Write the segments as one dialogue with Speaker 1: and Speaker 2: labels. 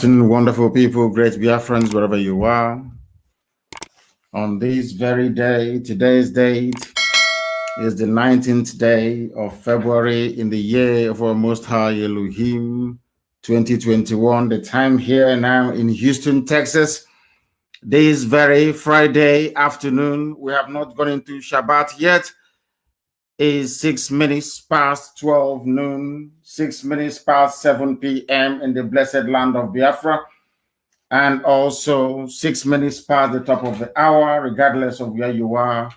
Speaker 1: afternoon, wonderful people, great Biafrans, wherever you are. On this very day, today's date is the 19th day of February in the year of our Most High Elohim, 2021. The time here now in Houston, Texas, this very Friday afternoon, we have not gone into Shabbat yet, is 6 minutes past 12 noon, 6 minutes past 7 p.m. in the blessed land of Biafra, and also 6 minutes past the top of the hour, regardless of where you are.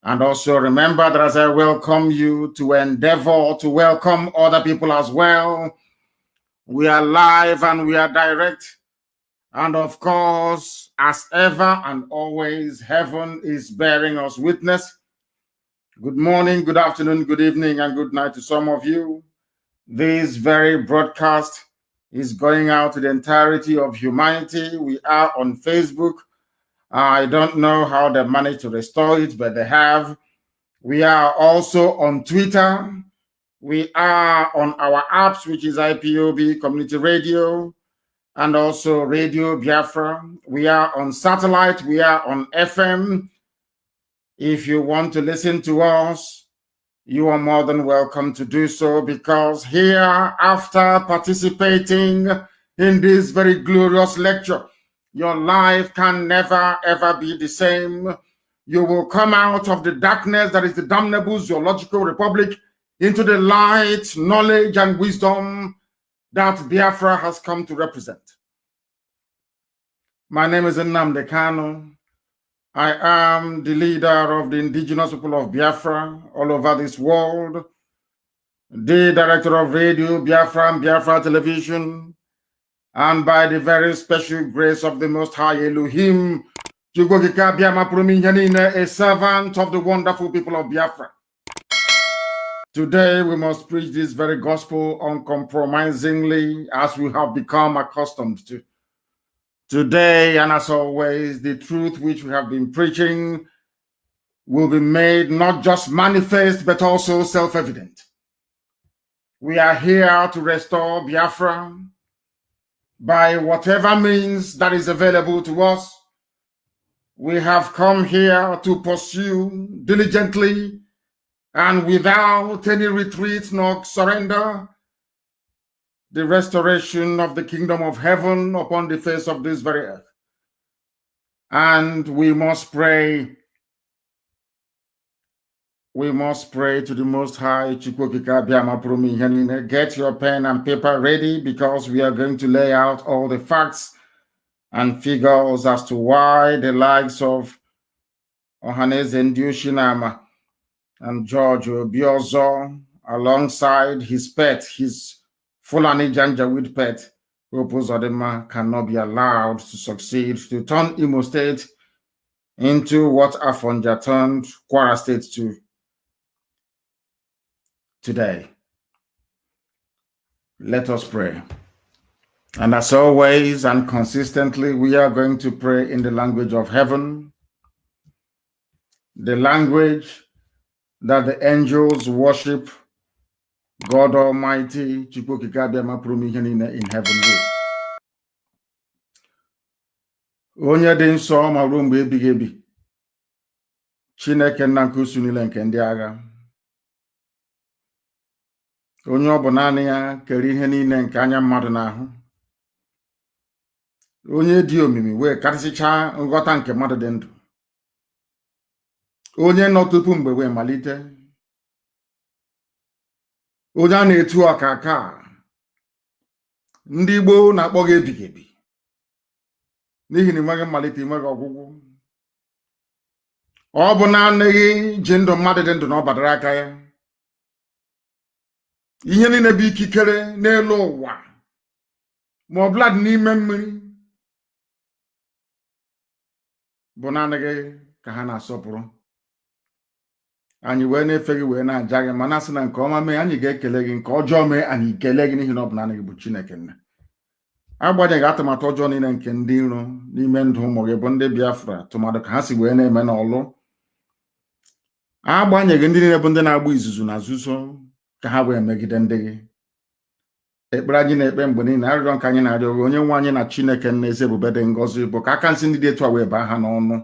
Speaker 1: And also remember that as I welcome you to endeavor to welcome other people as well. We are live and we are direct. And of course, as ever and always, heaven is bearing us witness. Good morning, good afternoon, good evening, and good night to some of you. This very broadcast is going out to the entirety of humanity. We are on Facebook. I don't know how they managed to restore it, but they have. We are also on Twitter. We are on our apps, which is IPOB Community Radio, and also Radio Biafra. We are on satellite. We are on FM. If you want to listen to us, you are more than welcome to do so, because here, after participating in this very glorious lecture, your life can never, ever be the same. You will come out of the darkness that is the damnable zoological republic into the light, knowledge, and wisdom that Biafra has come to represent. My name is Nnamdi Kanu. I am the leader of the Indigenous People of Biafra all over this world, the director of Radio Biafra and Biafra Television, and by the very special grace of the Most High Elohim, a servant of the wonderful people of Biafra. Today we must preach this very gospel uncompromisingly, as we have become accustomed to. Today, and as always, the truth which we have been preaching will be made not just manifest, but also self-evident. We are here to restore Biafra by whatever means that is available to us. We have come here to pursue diligently and without any retreat nor surrender the restoration of the kingdom of heaven upon the face of this very earth. And we must pray. We must pray to the Most High. Get your pen and paper ready, because we are going to lay out all the facts and figures as to why the likes of Ohaneze Ndiushinama and George Obiozo, alongside his pet, his Fulani Janjaweed pet, Opus Odema, cannot be allowed to succeed to turn Imo State into what Afonja turned Kwara State to today. Let us pray. And as always and consistently, we are going to pray in the language of heaven, the language that the angels worship God Almighty, in heaven with. Onye dị nsọ ma ruo mgbe ebighị ebi, Chineke nna nke usu niile nke ndị agha. Onye ọ bụ naanị ya kere ihe niile nke anya mmadụ n'ahụ. Onye dị omimi wee karịsịchaa nghọta nke mmadụ dị ndụ. Onye nọ tupu mgbe wee malite. Onye a na-etu ọka aka, ndị Igbo na-akpọ gị ebighị ebi, n'ihi na enweghị mmalite, enweghị ọgwụgwụ. Ọ bụ na anaghị ji ndụ mmadụ dị ndụ na ọ badara aka ya. Ihe niile bụ ikikere n'elu ụwa ma ọ bụla dị n'ime mmiri bụ naanị gị ka ha na-asọpụrụ. Anyị wee na-efe gị wee na-aja gị, mana sị na nke ọma mee anyị ga-ekele gị, nke ọjọọ mee anyị kelee gị, n'ihi na ọ bụ naanị gị bụ Chineke nna. Agbanyeghị atụmatụ ọjọọ niile nke ndị iro n'ime ndụ ụmụ gị bụ ndị Biafra, tụmadụ ka ha si wee na-eme n'ọlụ. Agbanyeghị ndị niile bụ ndị na-agba izuzu na nzuzo ka ha wee megide ndị gị. ekpere anyị na-ekpe mgbe niile arịrịọ nke anyị na-arịọ onye nwe anyị na Chineke nna eze ebube dị ngọzi bụ ka aka nsị ndị dị etu a wee baa ha n'ọnụ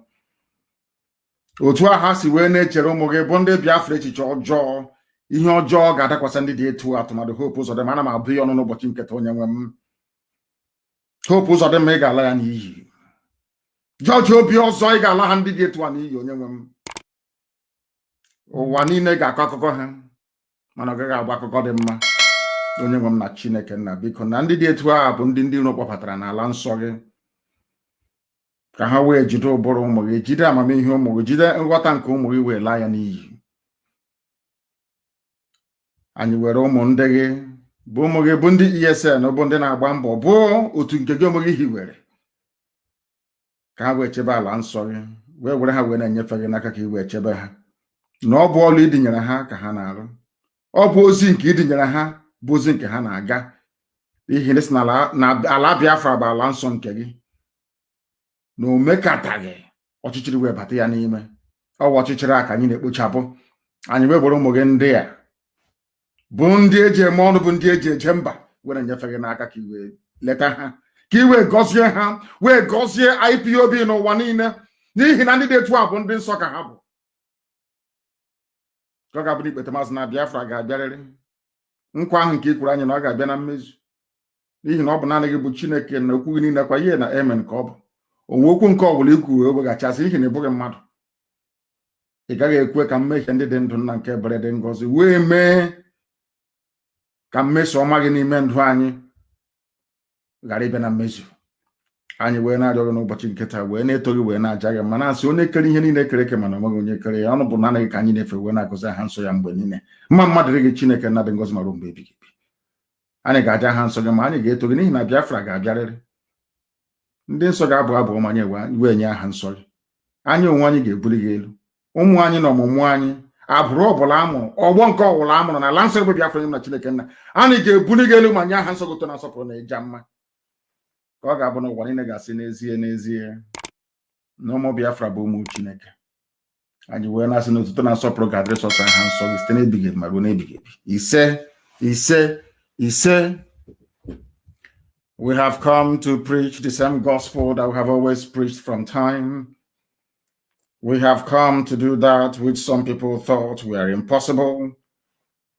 Speaker 1: otu a ha si wee na-echere ụmụ gị bụ ndị Biafra echiche ọjọọ ihe ọjọọ ga-adakwasị ndị dị etu atụmadụ Hope Uzodimma ana m abụ ya ọnụ n'ụbọchị nketa onye nwe m Hope Uzodimma ị ga-ala ya n'iyi George Obi ọzọ ị ga-ala ha ndị dị etu a n'iyi onye nwe m ụwa niile ga-akọ akụkọ ha mana ọ gaghị agba akụkọ dị mma onye nwe m na Chineke nna biko na ndị dị etu a bụ ndị iro kpọbatara n'ala nsọ gị ka ha wee jide ụbụrụ ụmụ gị jide amamihe ụmụ gị jide nghọta nke ụmụ gị wee laa ya n'iyi anyị were ụmụ ndị gị bụ ụmụ gị bụ ndị ESN bụ ndị na-agba mbọ bụ otu nke gị ụmụ gị hiwere ka ha wee chebe ala nsọ gị wee were ha wee na-enyefe gị n'aka ka ị wee chebe ha na ọ bụ ọlụ idinyere ha ka ha na-arụ ọ bụ ozi nke idinyere ha bụ ozi nke ha na-aga n'ihi na si na ala Biafra bụ ala nsọ nke gị na omekataghị ọchịchịrị wee bata ya n'ime ọwa ọchịchịrị a ka anyị na-ekpochapụ anyị wee were ụmụ gị ndị a bụ ndị eji eme ọnụ bụ ndị eji eje mba were nyefe gị n'aka ka i wee leta ha ka i wee gọzie ha wee gọzie IPOB n'ụwa niile n'ihi na ndị dị etu a bụ ndị nsọ ka ha bụ ka ọ ga-abụ na ikpete Mazi na Biafra ga-abịarịrị nkwa ahụ nke i kwuru anyị na ọ ga-abịa na mmezu n'ihi na ọ bụ naanị gị bụ Chineke na okwu gị niile kwa ihe na amen ka ọ bụ onwe okwu nke ọ bụla ikwu wee weghachasị n'ihi na ị bụghị mmadụ ị gaghị ekwe ka mmehie ndị dị ndụ nna nke ebere dị ngọzi wee mee ka mmeso ọma gị n'ime ndụ anyị ghara ịbịa na mmezu anyị wee na-arịọ gị n'ụbọchị nke taa wee na-eto gị wee na-aja gị ma na-asị onye kere ihe niile kere eke mana onweghị onye kere ya ọnụ bụ naanị gị ka anyị na-efe wee na-agọzi aha nsọ ya mgbe niile mma mmadụ dị gị Chineke na dị ngọzi ma ruo mgbe ebighị ebi anyị ga-aja aha nsọ gị ma anyị ga-eto gị n'ihi na Biafra ga-abịarịrị ndị nsọ ga-abụ abụ ọma anyị wee nye aha nsọ gị anyị onwe anyị ga-ebuli gị elu ụmụ anyị na ọmụmụ anyị abụrụ ọbụla amụrụ ọgbọ nke ọbụla amụrụ na ala nsọ ebe Biafra nye na Chineke nna anyị ga-ebuli gị elu ma nye aha nsọ gị ụtọ na nsọpụrụ na ịja mma ka ọ ga-abụ na ụwa niile ga-asị n'ezie n'ezie na ụmụ Biafra bụ ụmụ Chineke anyị wee na-asị na otuto na nsọpụrụ ga-adịrị sọsọ aha nsọ gị site n'ebighị ebi ma ruo n'ebighị ebi ise we have come to preach the same gospel that we have always preached from time. We have come to do that which some people thought were impossible,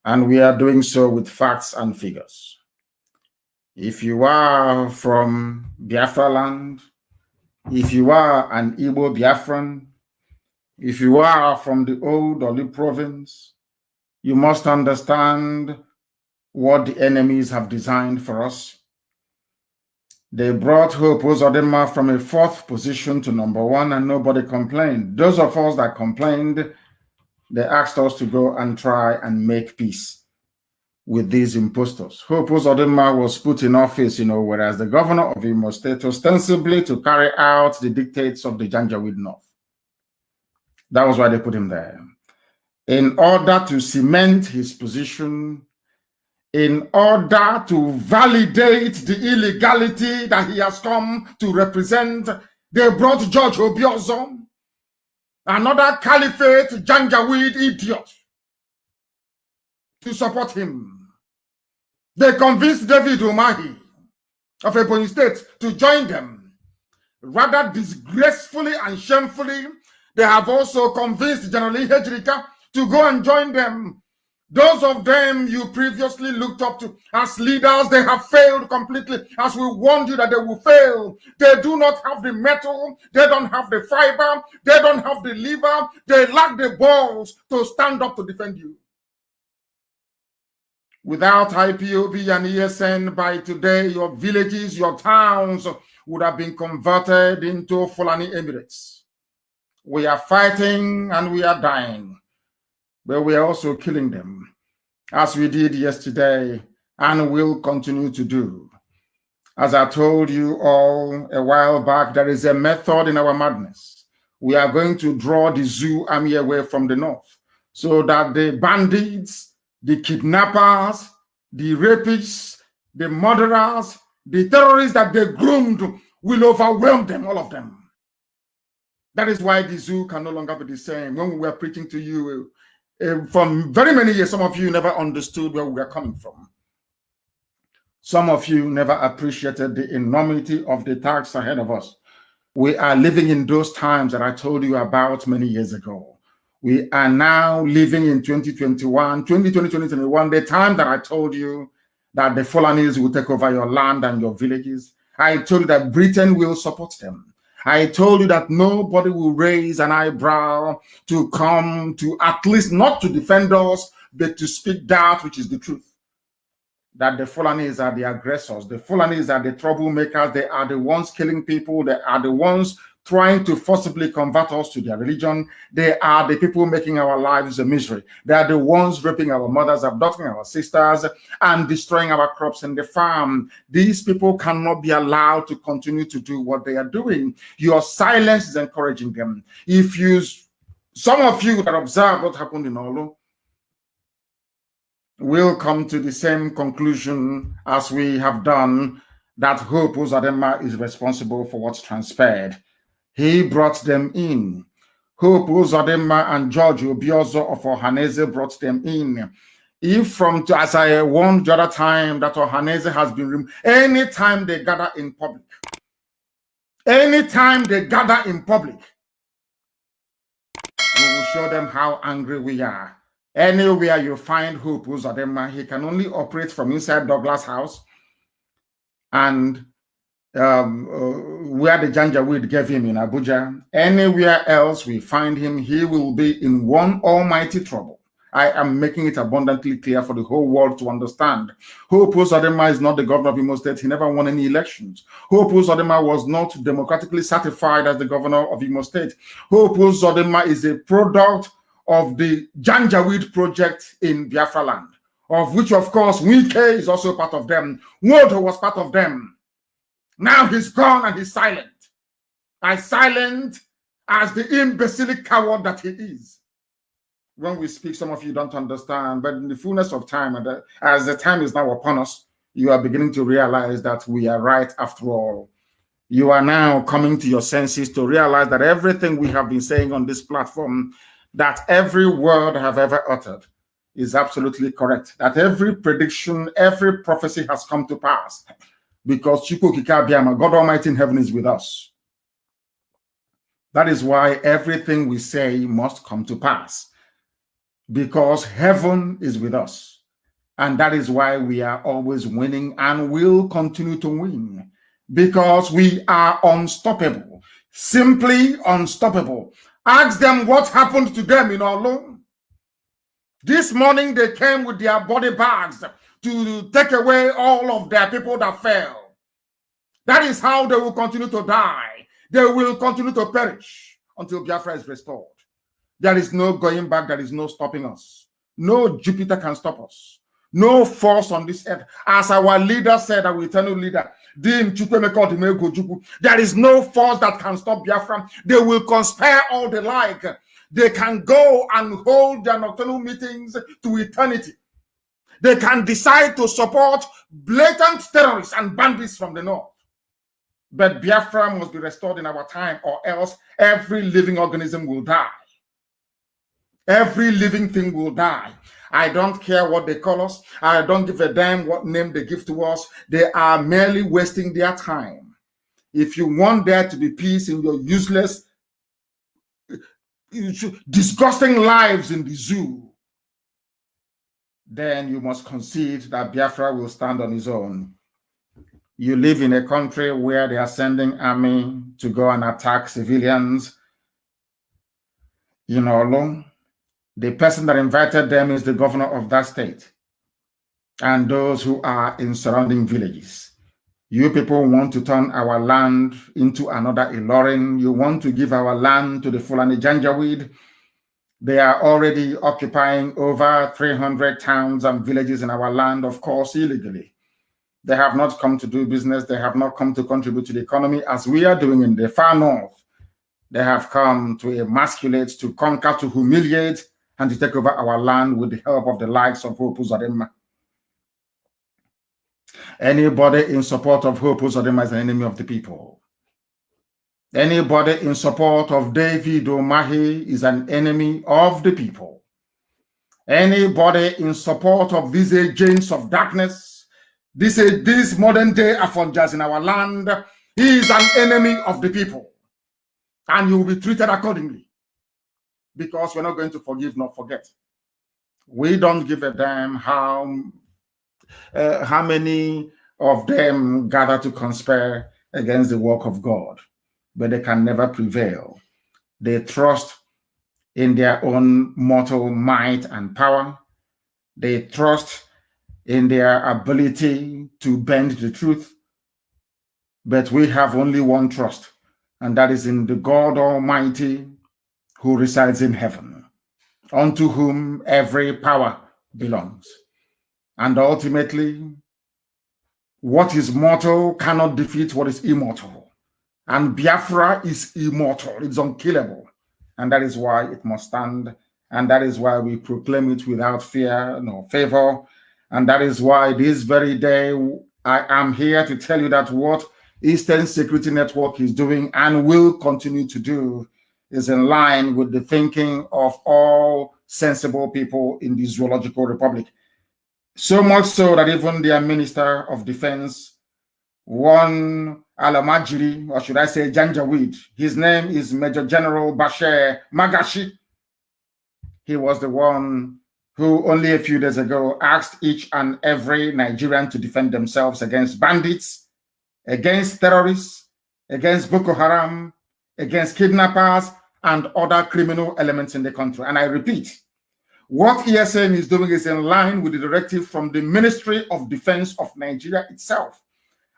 Speaker 1: and we are doing so with facts and figures. If you are from Biafra land, if you are an Igbo Biafran, if you are from the old Oli province, you must understand what the enemies have designed for us. They brought Hope Uzodimma from a 4th position to number 1, and nobody complained. Those of us that complained, they asked us to go and try and make peace with these impostors. Hope Uzodimma was put in office, whereas the governor of Imo State, ostensibly to carry out the dictates of the Janjaweed North. That was why they put him there. In order to cement his position, in order to validate the illegality that he has come to represent, they brought George Obiozo, another caliphate Janjaweed idiot, to support him. They convinced David Umahi of Ebonyi State to join them. Rather disgracefully and shamefully, they have also convinced General Ihejirika to go and join them. Those of them you previously looked up to as leaders, they have failed completely, as we warned you that they will fail. They do not have the metal, they don't have the fiber, they don't have the liver, they lack the balls to stand up to defend you. Without IPOB and ESN, by today, your villages, your towns would have been converted into Fulani Emirates. We are fighting and we are dying, but we are also killing them, as we did yesterday and will continue to do. As I told you all a while back, there is a method in our madness. We are going to draw the zoo army away from the north so that the bandits, the kidnappers, the rapists, the murderers, the terrorists that they groomed will overwhelm them, all of them. That is why the zoo can no longer be the same. When we were preaching to you from very many years, some of you never understood where we were coming from. Some of you never appreciated the enormity of the task ahead of us. We are living in those times that I told you about many years ago. We are now living in 2021, 2021, the time that I told you that the Fulanis will take over your land and your villages. I told you that Britain will support them. I told you that nobody will raise an eyebrow to come to, at least not to defend us, but to speak that which is the truth. That the Fulanis are the aggressors. The Fulanis are the troublemakers. They are the ones killing people. They are the ones trying to forcibly convert us to their religion. They are the people making our lives a misery. They are the ones raping our mothers, abducting our sisters, and destroying our crops in the farm. These people cannot be allowed to continue to do what they are doing. Your silence is encouraging them. Some of you that observe what happened in Olu, will come to the same conclusion as we have done, that Hope Uzodinma is responsible for what's transpired. He brought them in. Hope Uzodinma and George Obiozo of Ohaneze brought them in. If from, as I warned the other time, that Ohaneze has been removed, anytime they gather in public, we will show them how angry we are. Anywhere you find Hope Uzodinma, he can only operate from inside Douglas House and where the Janjaweed gave him in Abuja. Anywhere else we find him, he will be in one almighty trouble. I am making it abundantly clear for the whole world to understand. Hope Uzodinma is not the governor of Imo State. He never won any elections. Hope Uzodinma was not democratically certified as the governor of Imo State. Hope Uzodinma is a product of the Janjaweed project in Biafra land, of which, of course, Wike is also part of them. Wodo was part of them. Now he's gone and he's silent. As silent as the imbecilic coward that he is. When we speak, some of you don't understand, but in the fullness of time, and as the time is now upon us, you are beginning to realize that we are right after all. You are now coming to your senses to realize that everything we have been saying on this platform, that every word I have ever uttered is absolutely correct. That every prediction, every prophecy has come to pass. Because God Almighty in heaven is with us. That is why everything we say must come to pass. Because heaven is with us. And that is why we are always winning and will continue to win. Because we are unstoppable. Simply unstoppable. Ask them what happened to them in Olu. This morning they came with their body bags to take away all of their people that fell. That is how they will continue to die. They will continue to perish until Biafra is restored. There is no going back. There is no stopping us. No Jupiter can stop us. No force on this earth. As our leader said, our eternal leader, there is no force that can stop Biafra. They will conspire all they like. They can go and hold their nocturnal meetings to eternity. They can decide to support blatant terrorists and bandits from the north. But Biafra must be restored in our time, or else every living organism will die. Every living thing will die. I don't care what they call us. I don't give a damn what name they give to us. They are merely wasting their time. If you want there to be peace in your useless, disgusting lives in the zoo, then you must concede that Biafra will stand on his own. You live in a country where they are sending army to go and attack civilians. You know, the person that invited them is the governor of that state and those who are in surrounding villages. You people want to turn our land into another Ilorin. You want to give our land to the Fulani Janjaweed. They are already occupying over 300 towns and villages in our land, of course, illegally. They have not come to do business. They have not come to contribute to the economy as we are doing in the far north. They have come to emasculate, to conquer, to humiliate, and to take over our land with the help of the likes of Hope Uzodinma. Anybody in support of Hope Uzodinma is an enemy of the people. Anybody in support of David Omahi is an enemy of the people. Anybody in support of these agents of darkness This modern day Afonjas in our land, he is an enemy of the people. And you will be treated accordingly. Because we're not going to forgive nor forget. We don't give a damn how many of them gather to conspire against the work of God, but they can never prevail. They trust in their own mortal might and power. They trust in their ability to bend the truth. But we have only one trust, and that is in the God Almighty who resides in heaven, unto whom every power belongs. And ultimately, what is mortal cannot defeat what is immortal. And Biafra is immortal. It's unkillable. And that is why it must stand. And that is why we proclaim it without fear nor favor. And that is why this very day, I am here to tell you that what Eastern Security Network is doing and will continue to do is in line with the thinking of all sensible people in the Zoological Republic. So much so that even their Minister of Defense, one Alamajiri, or should I say Janjaweed, his name is Major General Bashir Magashi. He was the one who only a few days ago asked each and every Nigerian to defend themselves against bandits, against terrorists, against Boko Haram, against kidnappers, and other criminal elements in the country. And I repeat, what ESN is doing is in line with the directive from the Ministry of Defense of Nigeria itself.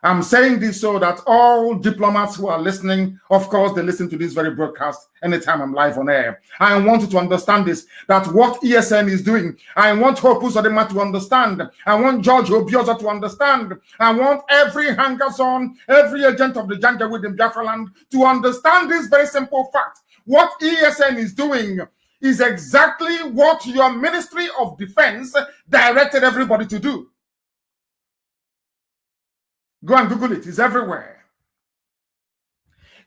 Speaker 1: I'm saying this so that all diplomats who are listening, of course, they listen to this very broadcast anytime I'm live on air. I want you to understand this, that what ESN is doing, I want Hope Uzodinma to understand. I want George Obioza to understand. I want every hanger-on, every agent of the Janjaweed in Biafra land to understand this very simple fact. What ESN is doing is exactly what your Ministry of Defense directed everybody to do. Go and Google it. It's everywhere.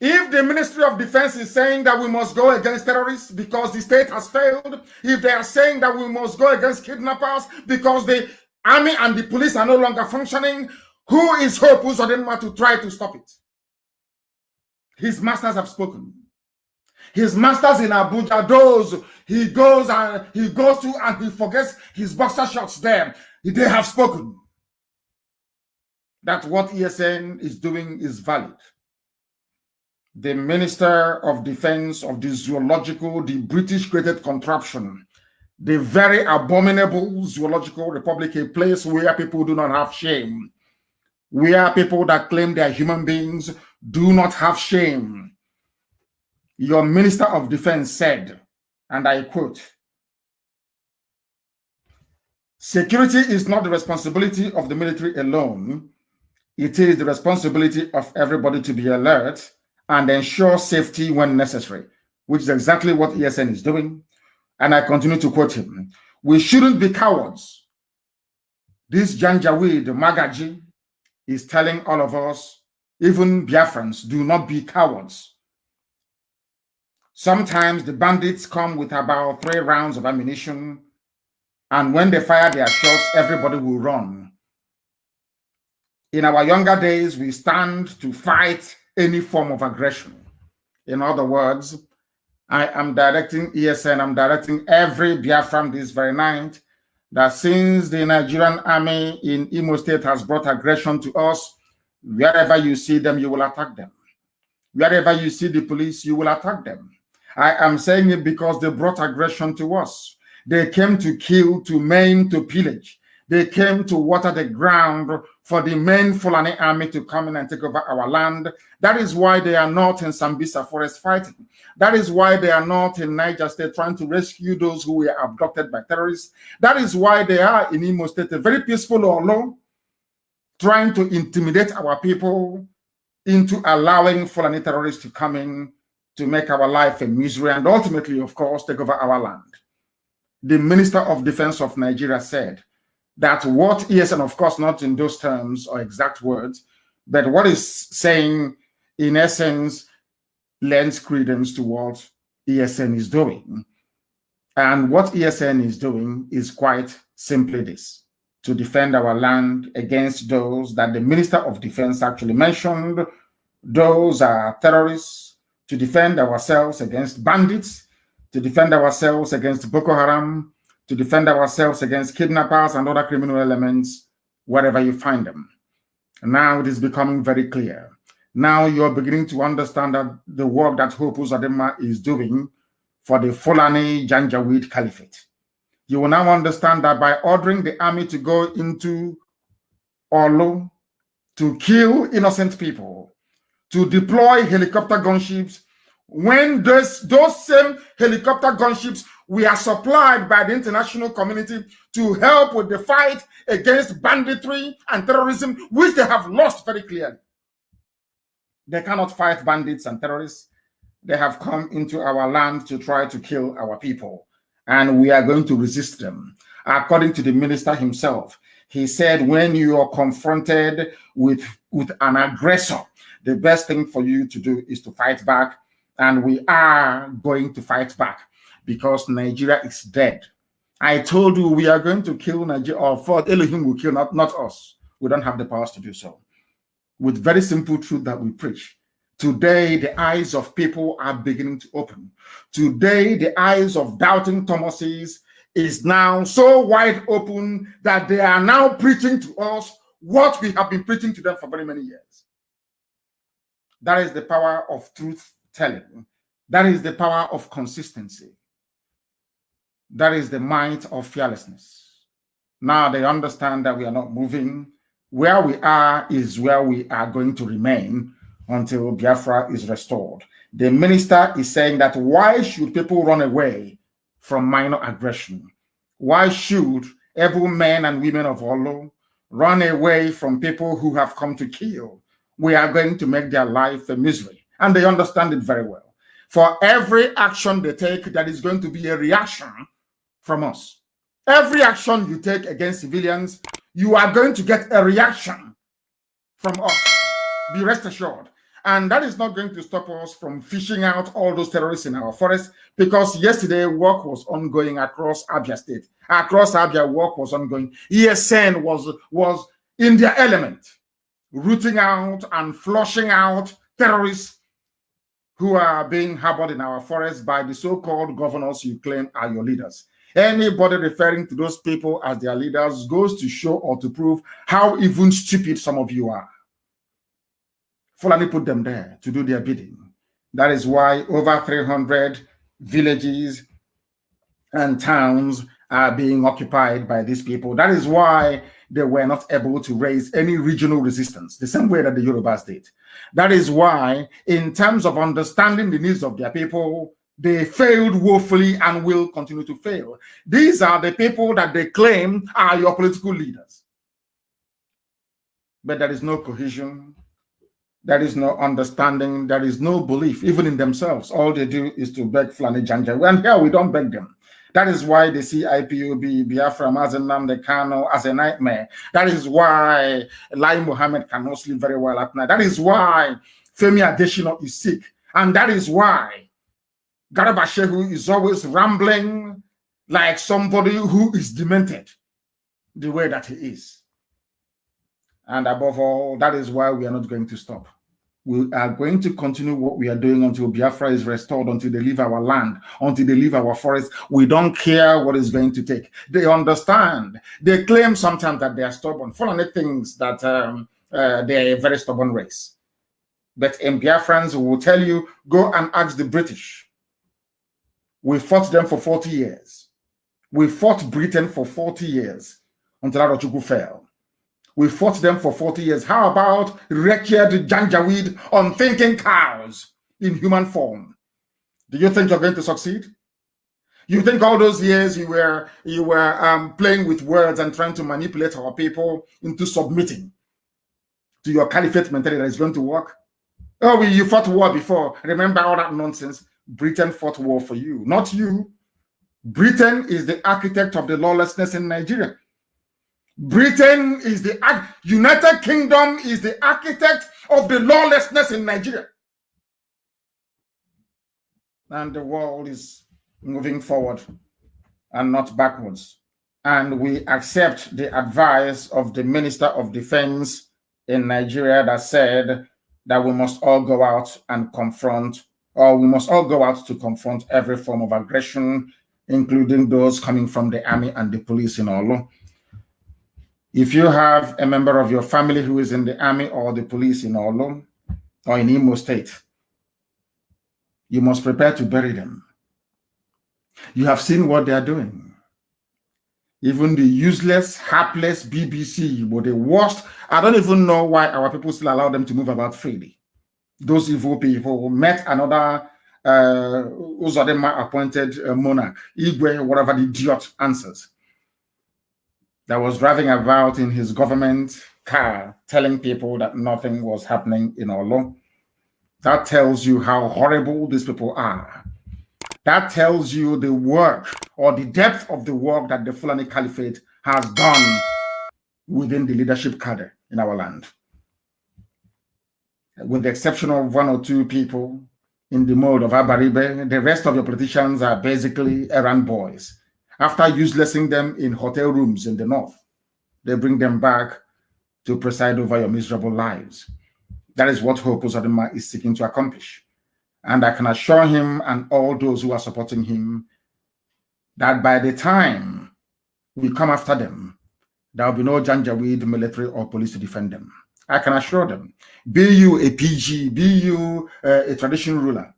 Speaker 1: If the Ministry of Defense is saying that we must go against terrorists because the state has failed, if they are saying that we must go against kidnappers because the army and the police are no longer functioning, who is Hope Uzodinma to try to stop it? His masters have spoken. His masters in Abuja, those he goes to and he forgets his boxer shorts there. They have spoken. That what ESN is doing is valid. The Minister of Defense of the Zoological, the British-created contraption, the very abominable Zoological Republic, a place where people do not have shame, where people that claim they are human beings do not have shame. Your Minister of Defense said, and I quote, "Security is not the responsibility of the military alone. It is the responsibility of everybody to be alert and ensure safety when necessary," which is exactly what ESN is doing. And I continue to quote him. "We shouldn't be cowards. This Janjaweed Magaji is telling all of us, even Biafrans, do not be cowards. Sometimes the bandits come with about 3 rounds of ammunition, and when they fire their shots, everybody will run. In our younger days, we stand to fight any form of aggression." In other words, I am directing ESN, I'm directing every Biafran this very night, that since the Nigerian army in Imo State has brought aggression to us, wherever you see them, you will attack them. Wherever you see the police, you will attack them. I am saying it because they brought aggression to us. They came to kill, to maim, to pillage. They came to water the ground for the main Fulani army to come in and take over our land. That is why they are not in Sambisa forest fighting. That is why they are not in Niger State trying to rescue those who were abducted by terrorists. That is why they are in Imo State, a very peaceful Olo, trying to intimidate our people into allowing Fulani terrorists to come in to make our life a misery and ultimately, of course, take over our land. The Minister of Defense of Nigeria said that what ESN, of course, not in those terms or exact words, but what is saying, in essence, lends credence to what ESN is doing. And what ESN is doing is quite simply this. to defend our land against those that the Minister of Defense actually mentioned. Those are terrorists, to defend ourselves against bandits, to defend ourselves against Boko Haram, to defend ourselves against kidnappers and other criminal elements, wherever you find them. Now it is becoming very clear. Now you're beginning to understand that the work that Hope Uzodinma is doing for the Fulani Janjaweed Caliphate. You will now understand that by ordering the army to go into Olu to kill innocent people, to deploy helicopter gunships, when those same helicopter gunships were supplied by the international community to help with the fight against banditry and terrorism, which they have lost very clearly. They cannot fight bandits and terrorists. They have come into our land to try to kill our people, and we are going to resist them. According to the minister himself, he said, when you are confronted with an aggressor, the best thing for you to do is to fight back, and we are going to fight back because Nigeria is dead. I told you we are going to kill Nigeria, or for Elohim will kill, not us. We don't have the powers to do so. With very simple truth that we preach. Today, the eyes of people are beginning to open. Today, the eyes of doubting Thomases is now so wide open that they are now preaching to us what we have been preaching to them for very many years. That is the power of truth telling. That is the power of consistency. That is the might of fearlessness. Now they understand that we are not moving. Where we are is where we are going to remain until Biafra is restored. The minister is saying that why should people run away from minor aggression? Why should able men and women of Olu run away from people who have come to kill? We are going to make their life a misery. And they understand it very well. For every action they take, that is going to be a reaction from us. Every action you take against civilians, you are going to get a reaction from us. Be rest assured. And that is not going to stop us from fishing out all those terrorists in our forest, because yesterday work was ongoing across Abia State. Across Abia, work was ongoing. ESN was in their element, rooting out and flushing out terrorists who are being harbored in our forests by the so-called governors you claim are your leaders. Anybody referring to those people as their leaders goes to show or to prove how even stupid some of you are. Fulani put them there to do their bidding. That is why over 300 villages and towns are being occupied by these people. That is why they were not able to raise any regional resistance, the same way that the Yorubas did. That is why, in terms of understanding the needs of their people, they failed woefully and will continue to fail. These are the people that they claim are your political leaders. But there is no cohesion. There is no understanding. There is no belief, even in themselves. All they do is to beg Fulani Janja. And here we don't beg them. That is why they see IPOB, Biafra, Mazi, Nnamdi, Kanu as a nightmare. That is why Lai Mohammed cannot sleep very well at night. That is why Femi Adesina is sick. And that is why Garba Shehu is always rambling like somebody who is demented, the way that he is. And above all, that is why we are not going to stop. We are going to continue what we are doing until Biafra is restored, until they leave our land, until they leave our forest. We don't care what it's going to take. They understand. They claim sometimes that they are stubborn. Fulani thinks that they are a very stubborn race. But in Biafrans will tell you, go and ask the British. We fought them for 40 years. We fought Britain for 40 years until Arochukwu fell. We fought them for 40 years. How about wretched Janjaweed, unthinking cows in human form? Do you think you're going to succeed? You think all those years you were playing with words and trying to manipulate our people into submitting to your caliphate mentality that is going to work? Oh, you fought war before. Remember all that nonsense? Britain fought war for you, not you. Britain is the architect of the lawlessness in Nigeria. Britain is the United Kingdom is the architect of the lawlessness in Nigeria. And the world is moving forward and not backwards. and we accept the advice of the Minister of Defense in Nigeria that said that we must all go out and confront, or we must all go out to confront every form of aggression, including those coming from the army and the police in Olu. If you have a member of your family who is in the army or the police in Olu or in Imo State, you must prepare to bury them. You have seen what they are doing. Even the useless, hapless BBC were the worst. I don't even know why our people still allow them to move about freely. Those evil people met another Uzodema appointed monarch, Igwe, whatever the idiot answers, that was driving about in his government car telling people that nothing was happening in Olo. That tells you how horrible these people are. That tells you the work or the depth of the work that the Fulani Caliphate has done within the leadership cadre in our land. With the exception of one or two people in the mode of Abaribe, the rest of your politicians are basically errand boys. After uselessing them in hotel rooms in the north, they bring them back to preside over your miserable lives. That is what Hope Uzodinma is seeking to accomplish. And I can assure him and all those who are supporting him that by the time we come after them, there will be no Janjaweed military or police to defend them. I can assure them. Be you a PG, be you a traditional ruler,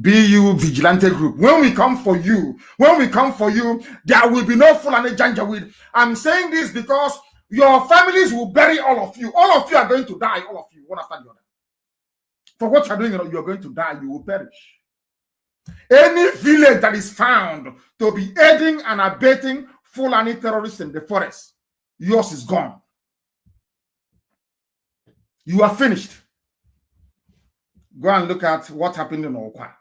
Speaker 1: be you vigilante group. When we come for you, there will be no Fulani Janjaweed. I'm saying this because your families will bury all of you. All of you are going to die, all of you, one after the other. For what you're doing, you're going to die, you will perish. Any village that is found to be aiding and abetting Fulani terrorists in the forest, yours is gone. You are finished. Go and look at what happened in Okwa.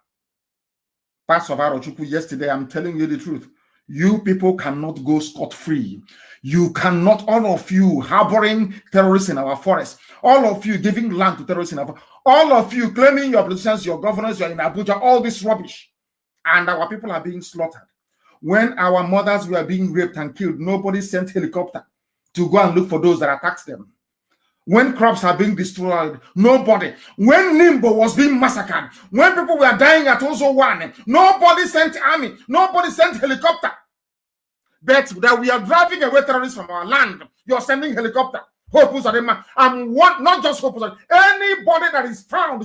Speaker 1: Pastor Arochukwu, yesterday, I'm telling you the truth. You people cannot go scot-free. You cannot, all of you harboring terrorists in our forest, all of you giving land to terrorists in our forest, all of you claiming your politicians, your governors, you're in Abuja, all this rubbish. And our people are being slaughtered. When our mothers were being raped and killed, nobody sent helicopter to go and look for those that attacked them. When crops are being destroyed, nobody. When Nimbo was being massacred, when people were dying at Ozo One, nobody sent army, nobody sent helicopter. But that we are driving away terrorists from our land, you're sending helicopter. Hope Uzodinma, not just Hope Uzodinma, anybody that is found,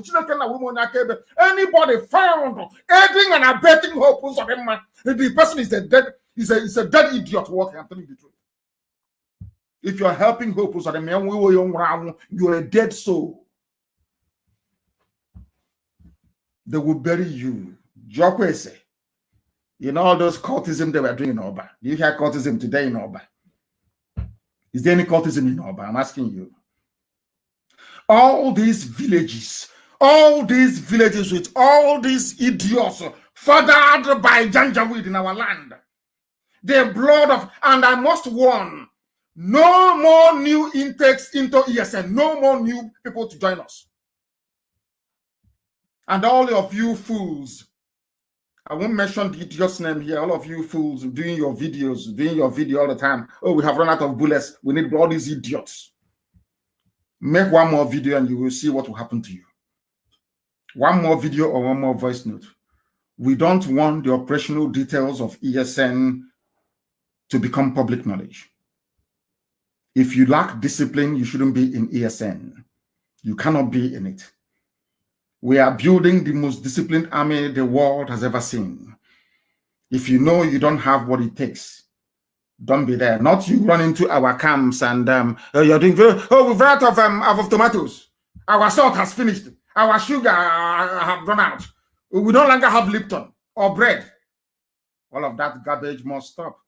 Speaker 1: anybody found aiding and abetting Hope Uzodinma, the person is a dead idiot walking. I'm telling you the truth. If you are helping Hope Uzodinma, you're a dead soul. They will bury you. Jokwese. You know all those cultism they were doing in Oba. Do you hear cultism today in Oba? Is there any cultism in Oba? I'm asking you. All these villages with all these idiots fathered by Janjaweed in our land. The blood of, and I must warn, no more new intakes into ESN, no more new people to join us. And all of you fools, I won't mention the idiot's name here. All of you fools doing your video all the time. Oh, we have run out of bullets. We need all these idiots. Make one more video and you will see what will happen to you. One more video or one more voice note. We don't want the operational details of ESN to become public knowledge. If you lack discipline, you shouldn't be in ESN. You cannot be in it. We are building the most disciplined army the world has ever seen. If you know you don't have what it takes, don't be there. Not you run into our camps and you're doing very, we've run out of tomatoes. Our salt has finished. Our sugar have run out. We no longer have Lipton or bread. All of that garbage must stop.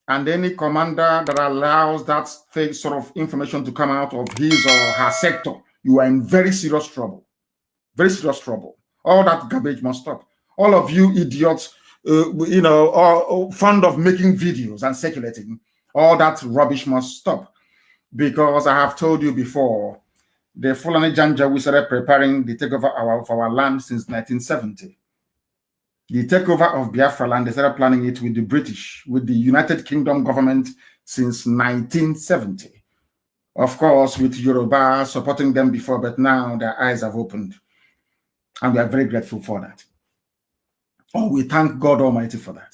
Speaker 1: And any commander that allows that sort of information to come out of his or her sector, you are in very serious trouble. Very serious trouble. All that garbage must stop. All of you idiots, are fond of making videos and circulating. All that rubbish must stop. Because I have told you before, the Fulani Janja, we started preparing the takeover of our land since 1970. The takeover of Biafra land, they started planning it with the British, with the United Kingdom government since 1970. Of course, with Yoruba supporting them before, but now their eyes have opened. And we are very grateful for that. Oh, we thank God Almighty for that.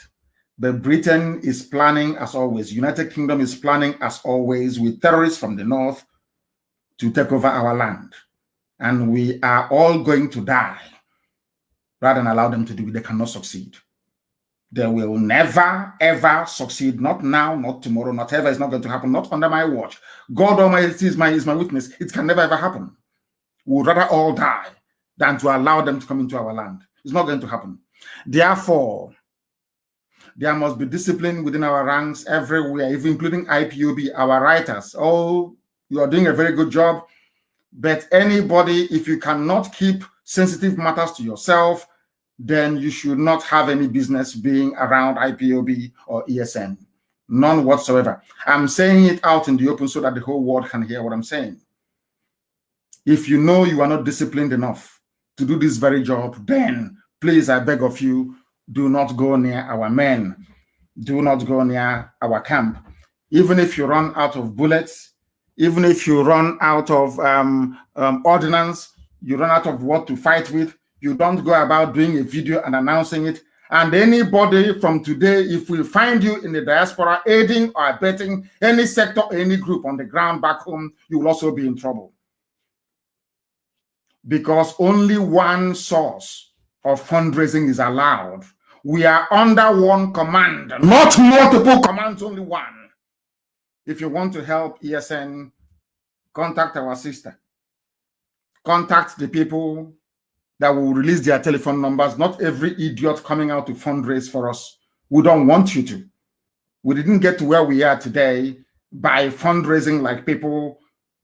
Speaker 1: But Britain is planning as always. United Kingdom is planning as always with terrorists from the north to take over our land. And we are all going to die rather than allow them to do it. They cannot succeed. They will never, ever succeed. Not now, not tomorrow, not ever. It's not going to happen. Not under my watch. God Almighty is my witness. It can never, ever happen. We would rather all die than to allow them to come into our land. It's not going to happen. Therefore, there must be discipline within our ranks everywhere, even including IPOB, our writers. Oh, you are doing a very good job. But anybody, if you cannot keep sensitive matters to yourself, then you should not have any business being around IPOB or ESN. None whatsoever. I'm saying it out in the open so that the whole world can hear what I'm saying. If you know you are not disciplined enough to do this very job, then please, I beg of you, do not go near our men. Do not go near our camp. Even if you run out of bullets, even if you run out of ordnance, you run out of what to fight with, you don't go about doing a video and announcing it. And anybody from today, if we find you in the diaspora aiding or abetting any sector or any group on the ground back home, you will also be in trouble. Because only one source of fundraising is allowed. We are under one command, not multiple commands, only one. If you want to help ESN, contact our sister. Contact the people that will release their telephone numbers. Not every idiot coming out to fundraise for us. We don't want you to. We didn't get to where we are today by fundraising like people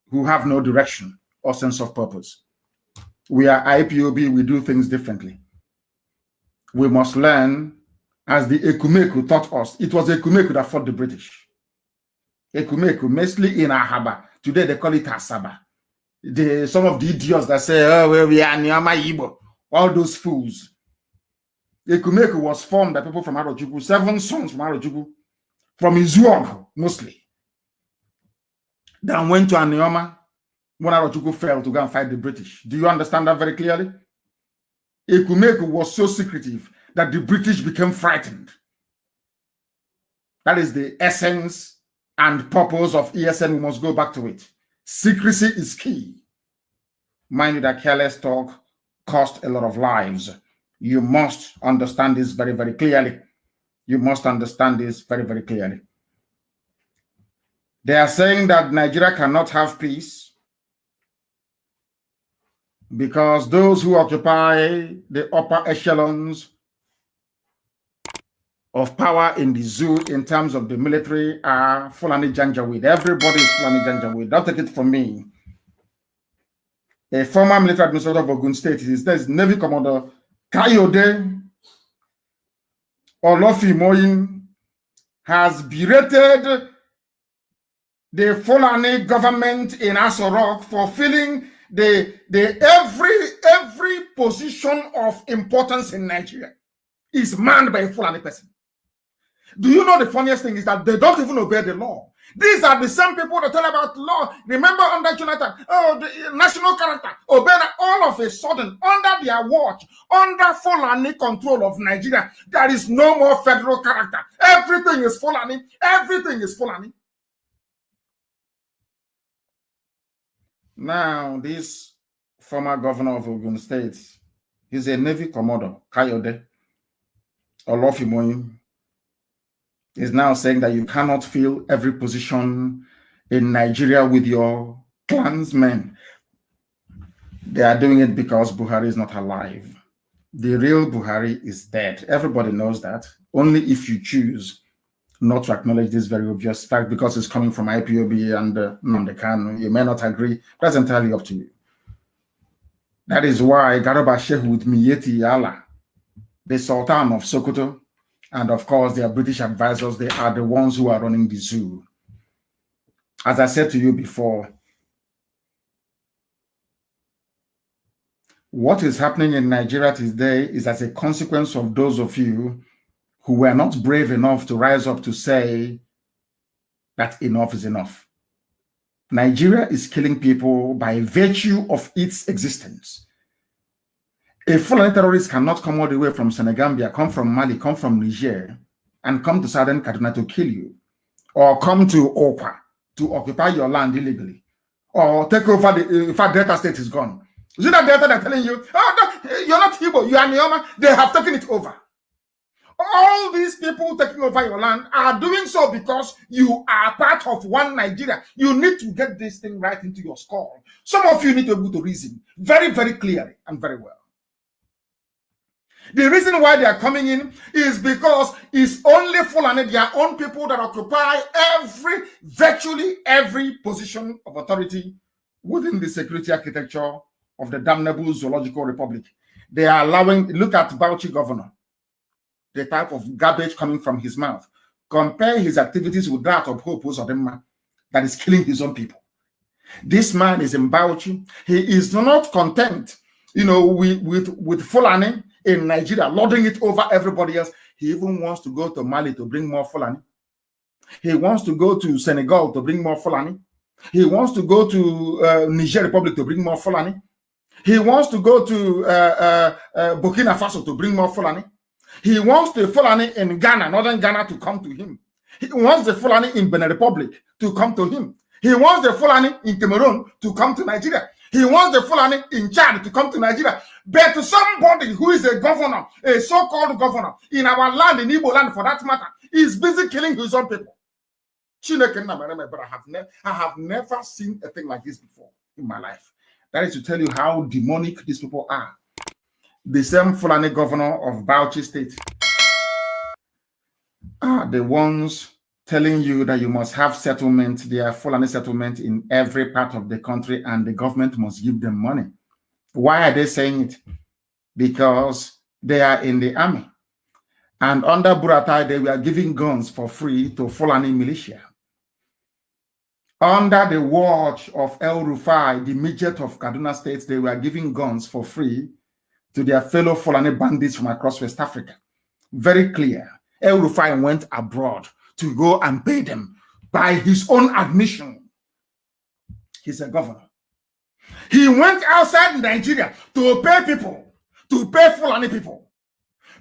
Speaker 1: who have no direction or sense of purpose. We are IPOB, we do things differently. We must learn, as the Ekumeku taught us. It was Ekumeku that fought the British. Ekumeku, mostly in Ahaba. Today they call it Asaba. Some of the idiots that say, oh, well, we are Nyama Igbo, all those fools. Ekumeku was formed by people from Arochukwu, 7 sons from Arochukwu, from Izuog mostly. Then went to Anioma when Arochukwu fell to go and fight the British. Do you understand that very clearly? Ekumeku was so secretive that the British became frightened. That is the essence and purpose of ESN. We must go back to it. Secrecy is key. Mind you that careless talk cost a lot of lives. You must understand this very, very clearly. You must understand this very, very clearly. They are saying that Nigeria cannot have peace because those who occupy the upper echelons of power in the zoo in terms of the military are Fulani Janjaweed. Everybody is Fulani Janjaweed. Don't take it from me. A former military administrator of Ogun State, his name is Navy Commander Kayode Olofimoyin, has berated the Fulani government in Aso Rock for filling every position of importance in Nigeria is manned by a Fulani person. Do you know the funniest thing is that they don't even obey the law? These are the same people that tell about law. Remember under Jonathan, oh, the national character, obey that. All of a sudden, under their watch, under Fulani control of Nigeria, there is no more federal character. Everything is Fulani. Everything is Fulani. Now, this former governor of Ogun State, he's a Navy Commodore, Kayode Olofimoyin, is now saying that you cannot fill every position in Nigeria with your clansmen. They are doing it because Buhari is not alive. The real Buhari is dead. Everybody knows that. Only if you choose not to acknowledge this very obvious fact because it's coming from IPOB and Nnamdi Kanu. You may not agree. That's entirely up to you. That is why Garoba Shehu with Miyetti Allah, the Sultan of Sokoto, and of course their British advisors, they are the ones who are running the zoo. As I said to you before, What is happening in Nigeria today is as a consequence of those of you who were not brave enough to rise up to say that enough is enough. Nigeria is killing people by virtue of its existence. A Fulani terrorist cannot come all the way from Senegambia, come from Mali, come from Niger, and come to southern Kaduna to kill you, or come to Okwa to occupy your land illegally, or take over the. In fact, Delta State is gone. Is it that Delta they're telling you, oh, no, you're not Igbo, you are Neoma? They have taken it over. All these people taking over your land are doing so because you are part of one Nigeria. You need to get this thing right into your skull. Some of you need to be able to reason very, very clearly and very well. The reason why they are coming in is because it's only Fulani, their own people, that occupy virtually every position of authority within the security architecture of the damnable zoological republic. They are allowing, look at Bauchi governor, the type of garbage coming from his mouth. Compare his activities with that of Hope Uzodinma that is killing his own people. This man is in Bauchi. He is not content, with Fulani in Nigeria, lording it over everybody else. He even wants to go to Mali to bring more Fulani. He wants to go to Senegal to bring more Fulani. He wants to go to Niger Republic to bring more Fulani. He wants to go to Burkina Faso to bring more Fulani. He wants the Fulani in Ghana, northern Ghana, to come to him. He wants the Fulani in Benin Republic to come to him. He wants the Fulani in Cameroon to come to Nigeria. He wants the Fulani in Chad to come to Nigeria. But to somebody who is a governor, a so-called governor, in our land, in Igbo land for that matter, is busy killing his own people. But I have never seen a thing like this before in my life. That is to tell you how demonic these people are. The same Fulani governor of Bauchi State are the ones telling you that you must have settlement, their Fulani settlement in every part of the country, and the government must give them money. Why are they saying it? Because they are in the army. And under Buratai, they were giving guns for free to Fulani militia. Under the watch of El Rufai, the midget of Kaduna State, they were giving guns for free to their fellow Fulani bandits from across West Africa. Very clear. El Rufai went abroad to go and pay them by his own admission. He's a governor. He went outside Nigeria to pay people, to pay Fulani people.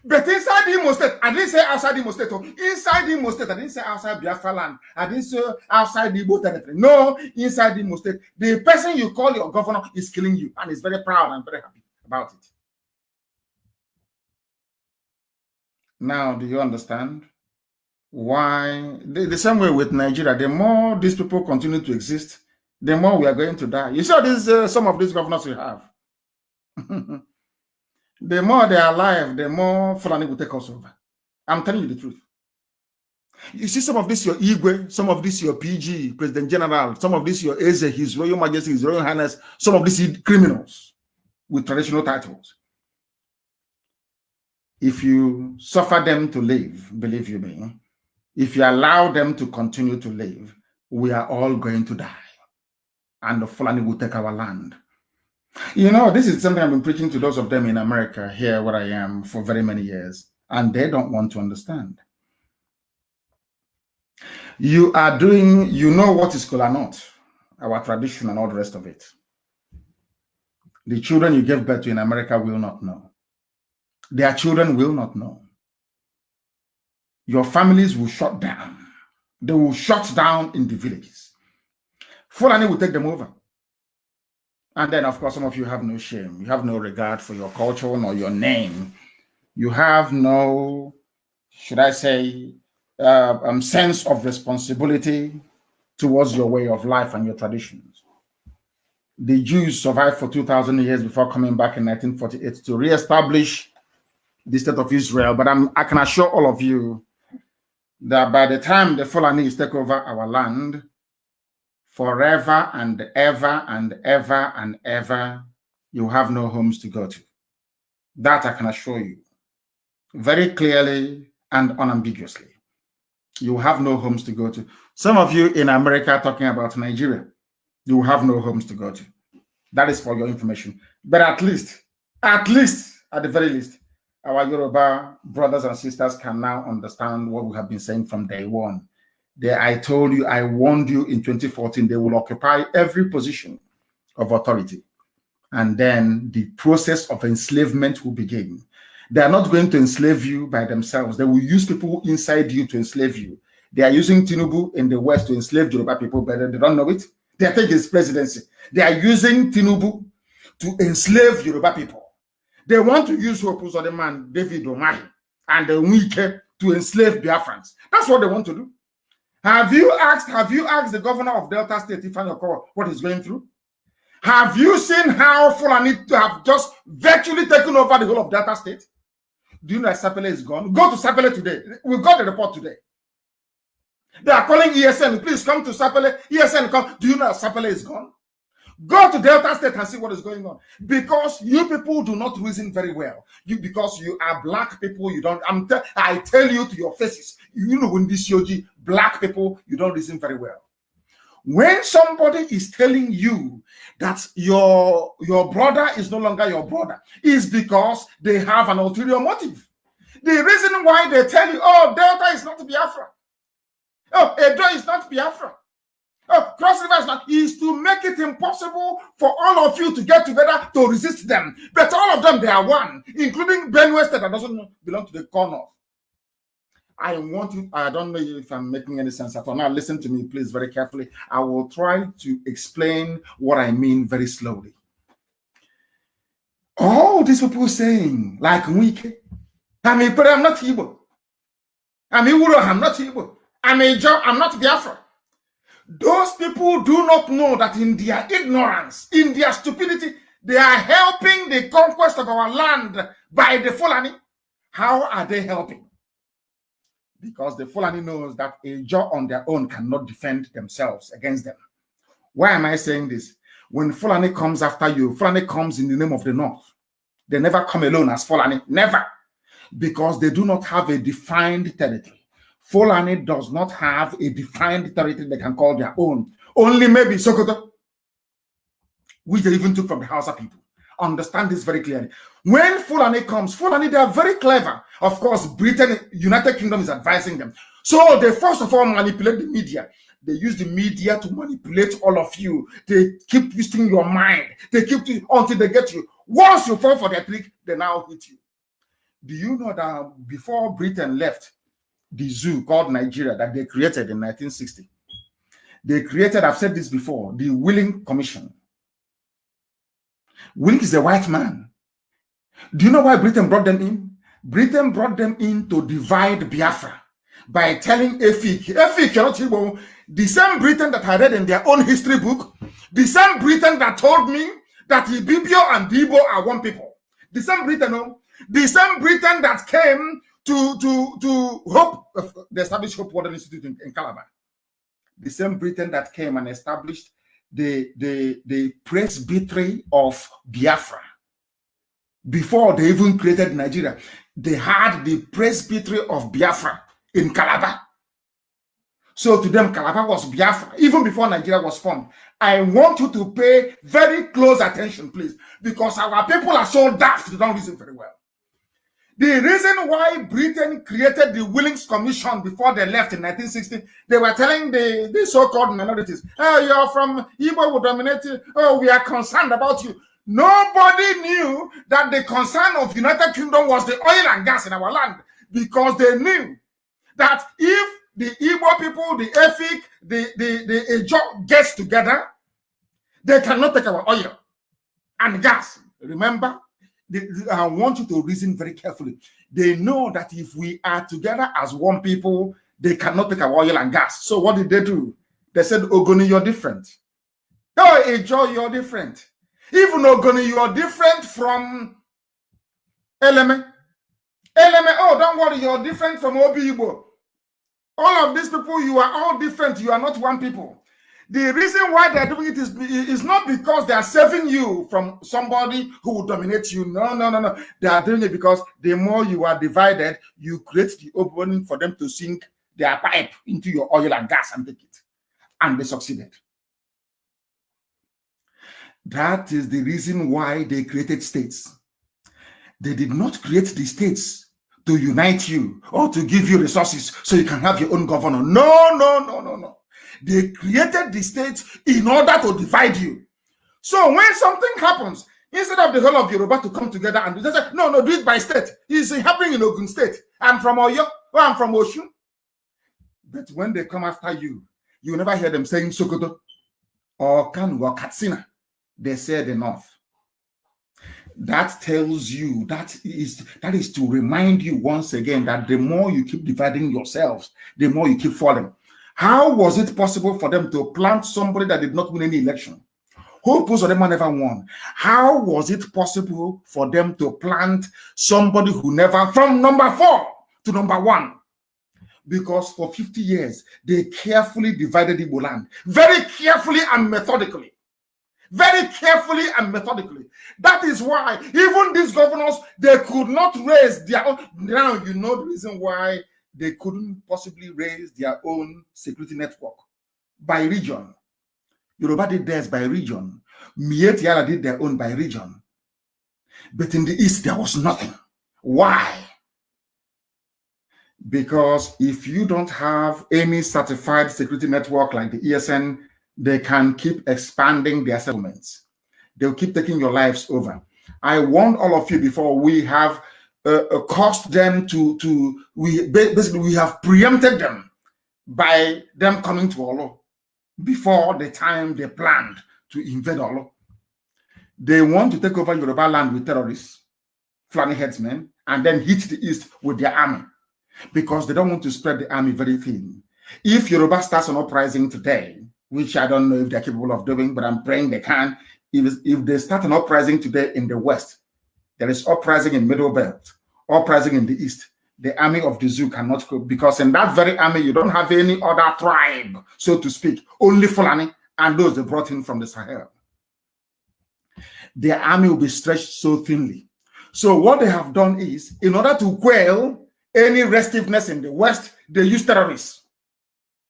Speaker 1: But inside Imo State, I didn't say outside Imo State. Inside Imo State, I didn't say outside Biafra land. I didn't say outside Igbo territory. No, inside Imo State. The person you call your governor is killing you, and is very proud and very happy about it. Now, do you understand why? The same way with Nigeria, the more these people continue to exist, the more we are going to die. You saw this, some of these governors we have. The more they are alive, the more Fulani will take us over. I'm telling you the truth. You see some of this your Igwe, some of this your PG, President General, some of this your Eze, His Royal Majesty, His Royal Highness, some of these criminals with traditional titles. If you suffer them to live, believe you me, if you allow them to continue to live, we are all going to die. And the Fulani will take our land. You know, this is something I've been preaching to those of them in America, here where I am, for very many years. And they don't want to understand. You are doing, you know what is kola nut, our tradition and all the rest of it. The children you gave birth to in America will not know. Their children will not know. Your families will shut down. They will shut down in the villages. Fulani will take them over. And then, of course, some of you have no shame. You have no regard for your culture nor your name. You have no, should I say, sense of responsibility towards your way of life and your traditions. The Jews survived for 2,000 years before coming back in 1948 to reestablish the state of Israel. But I can assure all of you that by the time the Fulani take over our land, forever and ever and ever and ever, you have no homes to go to. That I can assure you very clearly and unambiguously. You have no homes to go to. Some of you in America talking about Nigeria, you have no homes to go to. That is for your information. But at least At least, at the very least, our Yoruba brothers and sisters can now understand what we have been saying from day one. I told you, I warned you in 2014, they will occupy every position of authority. And then the process of enslavement will begin. They are not going to enslave you by themselves. They will use people inside you to enslave you. They are using Tinubu in the West to enslave Yoruba people, but they don't know it. They think it's presidency. They are using Tinubu to enslave Yoruba people. They want to use the man, David Omahi, and the Wike to enslave Biafrans. That's what they want to do. Have you asked the governor of Delta State, Ifeanyi Okowa, what he's going through? Have you seen how Fulani have just virtually taken over the whole of Delta State? Do you know that Sapele is gone? Go to Sapele today. We got the report today. They are calling ESN. Please come to Sapele. ESN, come. Do you know that Sapele is gone? Go to Delta State and see what is going on. Because you people do not reason very well. Because you are black people, you don't. I tell you to your faces. You know, in this yogi, black people, you don't reason very well. When somebody is telling you that your brother is no longer your brother, is because they have an ulterior motive. The reason why they tell you, oh, Delta is not Biafra. Oh, Edo is not Biafra. Oh, Cross River is not, is to make it impossible for all of you to get together to resist them. But all of them, they are one, including Benue State that doesn't belong to the corner. I want you, I don't know if I'm making any sense at all. Now listen to me, please, very carefully. I will try to explain what I mean very slowly. All these people saying, like Wike, I'm not Igbo. I'm Iwuro, I'm not Igbo. I'm not Biafra. Those people do not know that in their ignorance, in their stupidity, they are helping the conquest of our land by the Fulani. How are they helping? Because the Fulani knows that a Jaw on their own cannot defend themselves against them. Why am I saying this? When Fulani comes after you, Fulani comes in the name of the North. They never come alone as Fulani, never. Because they do not have a defined territory. Fulani does not have a defined territory they can call their own. Only maybe Sokoto, which they even took from the Hausa people. Understand this very clearly. When Fulani comes, Fulani, they are very clever. Of course, Britain, United Kingdom is advising them. So they first of all manipulate the media. They use the media to manipulate all of you. They keep twisting your mind. They keep until they get you. Once you fall for their trick, they now hit you. Do you know that before Britain left the zoo called Nigeria that they created in 1960, they created, I've said this before, the Willing Commission. Willing is a white man. Do you know why Britain brought them in? Britain brought them in to divide Biafra by telling Efik, the same Britain that I read in their own history book, the same Britain that told me that Ibibio and Bibo are one people. The same Britain, the same Britain that came to Hope, the established Hope Water Institute in Calabar. The same Britain that came and established the presbytery of Biafra. Before they even created Nigeria, they had the presbytery of Biafra in Calabar. So to them, Calabar was Biafra, even before Nigeria was formed. I want you to pay very close attention, please, because our people are so daft, they don't listen very well. The reason why Britain created the Willings Commission before they left in 1960, they were telling the so-called minorities, oh, you're from Igbo, will dominate you. Oh, we are concerned about you. Nobody knew that the concern of the United Kingdom was the oil and gas in our land, because they knew that if the Igbo people, the Efik, the Ejo gets together, they cannot take our oil and gas. Remember? I want you to reason very carefully. They know that if we are together as one people, they cannot take our oil and gas. So what did they do? They said, Ogoni, you're different. Oh, Ejo, you're different. Even Ogoni, you are different from Eleme. Eleme, oh, don't worry, you're different from Obi-Igbo. All of these people, you are all different. You are not one people. The reason why they're doing it is not because they are saving you from somebody who will dominate you. No. They are doing it because the more you are divided, you create the opening for them to sink their pipe into your oil and gas and take it. And they succeeded. That is the reason why they created states. They did not create the states to unite you or to give you resources so you can have your own governor. No, no, no, no, no. They created the states in order to divide you. So when something happens, instead of the whole of Yoruba to come together and they say, no, no, do it by state. It's happening in Ogun State. I'm from Oyo, or I'm from Oshun. But when they come after you, you never hear them saying Sokoto or Kanu or Katsina. They say the North. That tells you, that is to remind you once again that the more you keep dividing yourselves, the more you keep falling. How was it possible for them to plant somebody that did not win any election? Hope Uzodinma never won. How was it possible for them to plant somebody who never, from number 4 to number 1? Because for 50 years, they carefully divided Igbo land. Very carefully and methodically. Very carefully and methodically. That is why even these governors, they could not raise their own. Now you know the reason why they couldn't possibly raise their own security network by region. Yoruba did theirs by region. Miet Yala did their own by region. But in the East, there was nothing. Why? Because if you don't have any certified security network like the ESN, they can keep expanding their settlements. They'll keep taking your lives over. I warned all of you before, we have caused them we have preempted them by them coming to Olo before the time they planned to invade Olo. They want to take over Yoruba land with terrorists, Fulani headsmen, and then hit the East with their army because they don't want to spread the army very thin. If Yoruba starts an uprising today, which I don't know if they're capable of doing, but I'm praying they can. If they start an uprising today in the West, there is uprising in Middle Belt, uprising in the East. The army of the zoo cannot go, because in that very army, you don't have any other tribe, so to speak, only Fulani and those they brought in from the Sahel. Their army will be stretched so thinly. So what they have done is, in order to quell any restiveness in the West, they use terrorists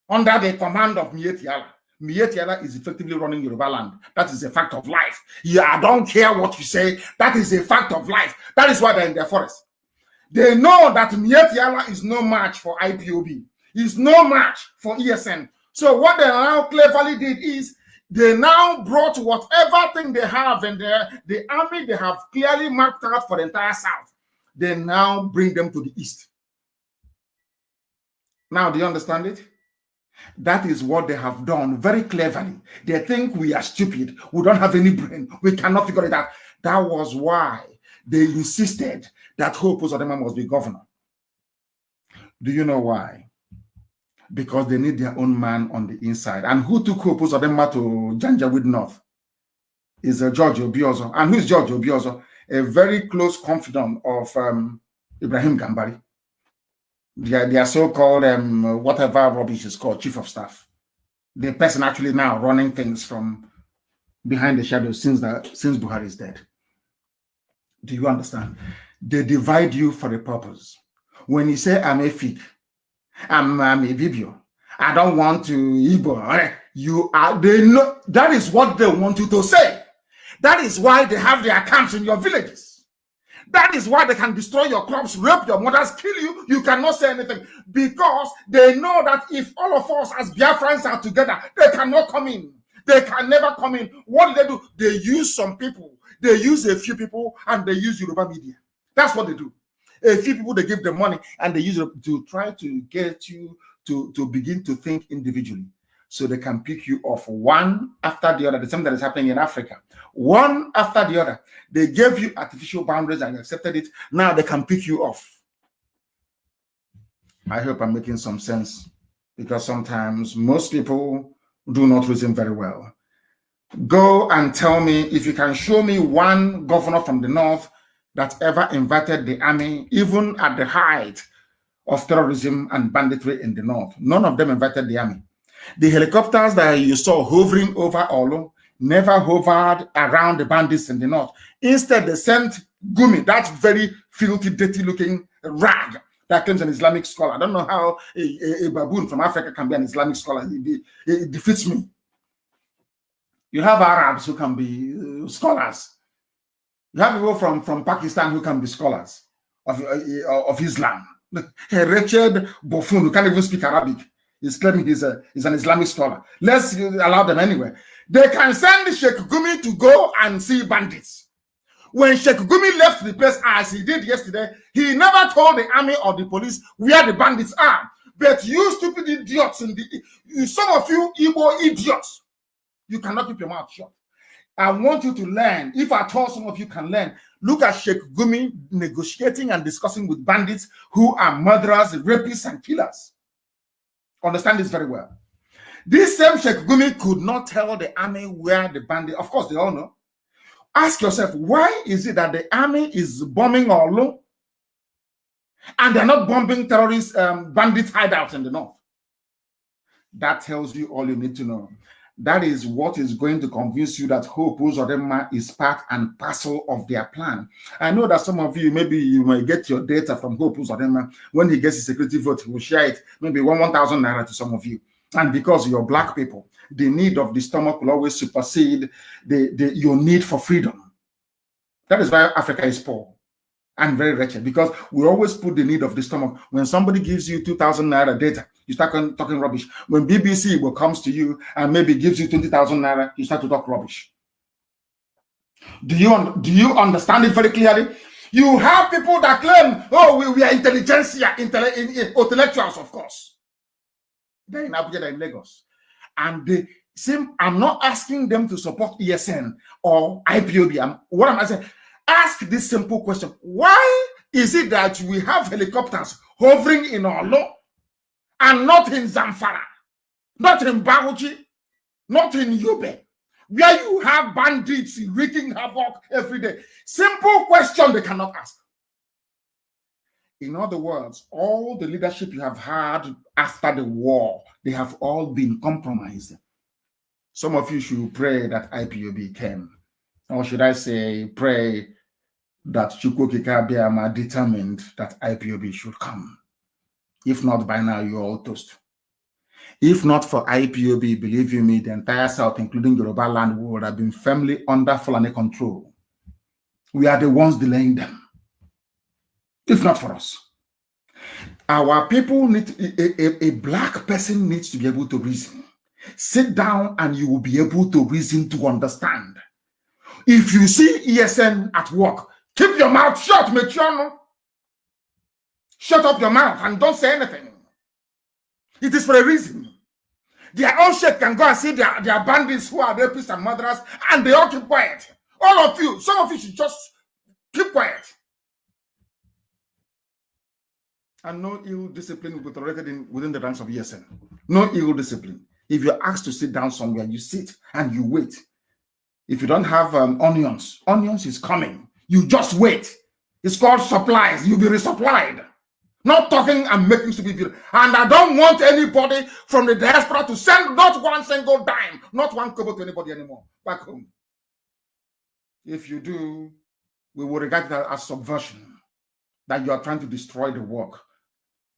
Speaker 1: under the command of Miet Yala. Miet Yala is effectively running Yoruba land. That is a fact of life. Yeah, I don't care what you say. That is a fact of life. That is why they're in their forest. They know that Miet Yala is no match for IPOB. Is no match for ESN. So what they now cleverly did is they now brought whatever thing they have in there, the army they have clearly marked out for the entire South. They now bring them to the East. Now, do you understand it? That is what they have done very cleverly. They think we are stupid. We don't have any brain. We cannot figure it out. That was why they insisted that Hope Uzodinma must be governor. Do you know why? Because they need their own man on the inside. And who took Hope Uzodinma to Janjaweed North? Is George Obiozo. And who is George Obiozo? A very close confidant of Ibrahim Gambari. Their so-called, whatever rubbish is called, chief of staff. The person actually now running things from behind the shadows since Buhari is dead. Do you understand? They divide you for a purpose. When you say, I'm a fig, I'm a Vibio, I don't want to Igbo, they know that is what they want you to say. That is why they have their camps in your villages. That is why they can destroy your crops, rape your mothers, kill you. You cannot say anything because they know that if all of us as Biafrans are together, they cannot come in. They can never come in. What do? They use some people. They use a few people and they use Yoruba media. That's what they do. A few people, they give them money and they use it to try to get you to begin to think individually. So they can pick you off one after the other. The same that is happening in Africa. One after the other. They gave you artificial boundaries and you accepted it. Now they can pick you off. I hope I'm making some sense, because sometimes most people do not reason very well. Go and tell me if you can show me one governor from the North that ever invited the army, even at the height of terrorism and banditry in the North. None of them invited the army. The helicopters that you saw hovering over Olo never hovered around the bandits in the North. Instead, they sent Gumi, that very filthy, dirty-looking rag that claims an Islamic scholar. I don't know how a baboon from Africa can be an Islamic scholar. It defeats me. You have Arabs who can be scholars. You have people from Pakistan who can be scholars of Islam. A wretched buffoon who can't even speak Arabic is claiming he's an Islamic scholar. Let's allow them anyway. They can send Sheikh Gumi to go and see bandits. When Sheikh Gumi left the place, as he did yesterday, he never told the army or the police where the bandits are. But you stupid idiots, some of you Igbo idiots, you cannot keep your mouth shut. I want you to learn, if at all some of you can learn, look at Sheikh Gumi negotiating and discussing with bandits who are murderers, rapists, and killers. Understand this very well. This same Sheikh Gumi could not tell the army where the bandits, of course they all know. Ask yourself, why is it that the army is bombing Olu and they're not bombing terrorist bandit hideouts in the north? That tells you all you need to know. That is what is going to convince you that Hope Uzodinma is part and parcel of their plan. I know that some of you, maybe you might get your data from Hope Uzodinma. When he gets his security vote, he will share it, maybe 1,000 naira to some of you. And because you're black people, the need of the stomach will always supersede your need for freedom. That is why Africa is poor and very wretched, because we always put the need of the stomach. When somebody gives you 2,000 naira data, you start talking rubbish. When BBC comes to you and maybe gives you 20,000 naira, you start to talk rubbish. Do you understand it very clearly? You have people that claim, oh, we are intelligentsia, intellectuals, of course. They're in Abuja, they're in Lagos. And I'm not asking them to support ESN or IPOB. What am I saying? Ask this simple question. Why is it that we have helicopters hovering in Olo and not in Zamfara, not in Bauchi, not in Yobe, where you have bandits wreaking havoc every day? Simple question they cannot ask. In other words, all the leadership you have had after the war, they have all been compromised. Some of you should pray that IPOB came. Or should I say, pray that Chukwokika Biama determined that IPOB should come. If not, by now, you're all toast. If not for IPOB, believe you me, the entire South, including Yoruba land, would have been firmly under Fulani control. We are the ones delaying them. If not for us. Our people need, a black person needs to be able to reason. Sit down and you will be able to reason, to understand. If you see ESN at work, keep your mouth shut, make sure no. Shut up your mouth and don't say anything. It is for a reason. Their own shit can go and see their bandits who are rapists and murderers, and they all keep quiet. All of you, some of you should just keep quiet. And no ill discipline will be tolerated within the ranks of ESN. No ill discipline. If you're asked to sit down somewhere, you sit and you wait. If you don't have onions is coming. You just wait. It's called supplies. You'll be resupplied. Not talking and making stupid videos. And I don't want anybody from the diaspora to send not one single dime, not one kobo to anybody anymore back home. If you do, we will regard that as subversion, that you are trying to destroy the work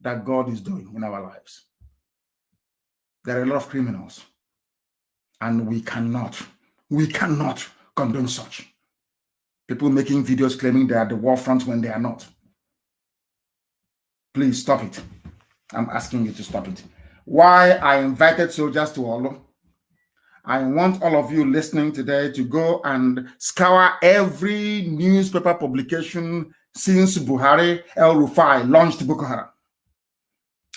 Speaker 1: that God is doing in our lives. There are a lot of criminals, and we cannot condone such. People making videos claiming they are the war front when they are not. Please stop it. I'm asking you to stop it. Why I invited soldiers to Olo? I want all of you listening today to go and scour every newspaper publication since Buhari El-Rufai launched Boko Haram.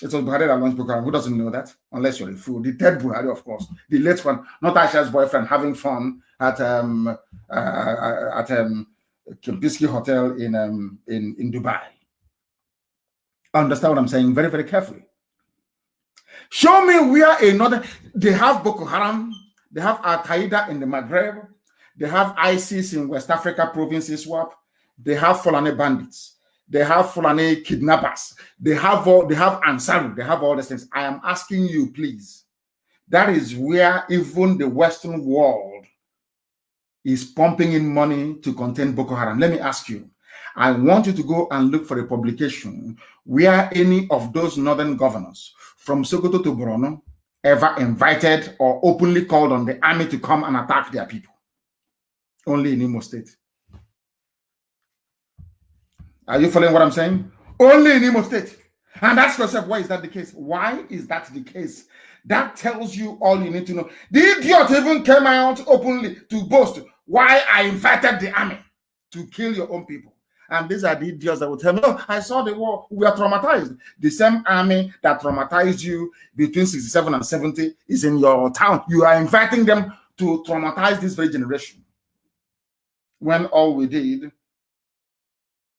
Speaker 1: It was Buhari that launched Boko Haram. Who doesn't know that? Unless you're a fool. The third Buhari, of course. The late one, not Aisha's boyfriend, having fun at Kempinski Hotel in Dubai. Understand what I'm saying very, very carefully. Show me where they have Boko Haram, they have Al-Qaeda in the Maghreb, they have ISIS in West Africa provinces, they have Fulani bandits, they have Fulani kidnappers, they have Ansaru, they have all these things. I am asking you, please. That is where even the Western world is pumping in money to contain Boko Haram. Let me ask you. I want you to go and look for a publication where any of those northern governors from Sokoto to Borno ever invited or openly called on the army to come and attack their people. Only in Imo State. Are you following what I'm saying? Only in Imo State. And ask yourself, why is that the case? Why is that the case? That tells you all you need to know. The idiot even came out openly to boast why I invited the army to kill your own people. And these are the idiots that will tell me, oh, I saw the war. We are traumatized. The same army that traumatized you between 67 and 70 is in your town. You are inviting them to traumatize this very generation. When all we did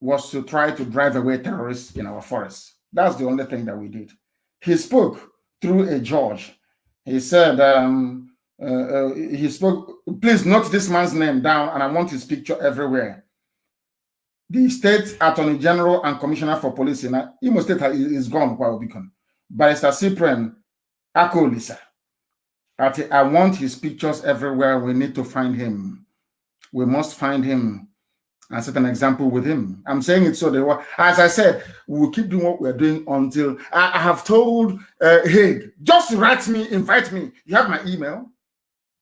Speaker 1: was to try to drive away terrorists in our forests. That's the only thing that we did. He spoke through a judge. He said, he spoke, please note this man's name down, and I want his picture everywhere. The State Attorney General and Commissioner for Police in Imo State is gone, Barrister Cyprian Akolisa. I want his pictures everywhere. We need to find him. We must find him and set an example with him. I'm saying it so that, as I said, we'll keep doing what we're doing until I have told Hague, just write me, invite me. You have my email,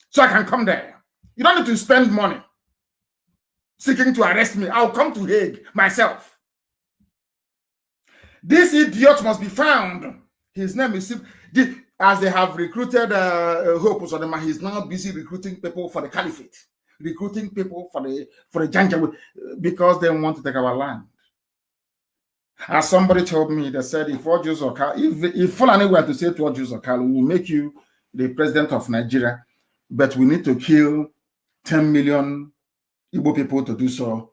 Speaker 1: so I can come there. You don't need to spend money seeking to arrest me. I'll come to Hague myself. This idiot must be found. His name is, as they have recruited Hope Uzodinma, he's now busy recruiting people for the caliphate. Recruiting people for the Janjaweed because they want to take our land. As somebody told me, they said, if Fulani were to say to Oduduwa, we will make you the president of Nigeria, but we need to kill 10 million Igbo people to do so.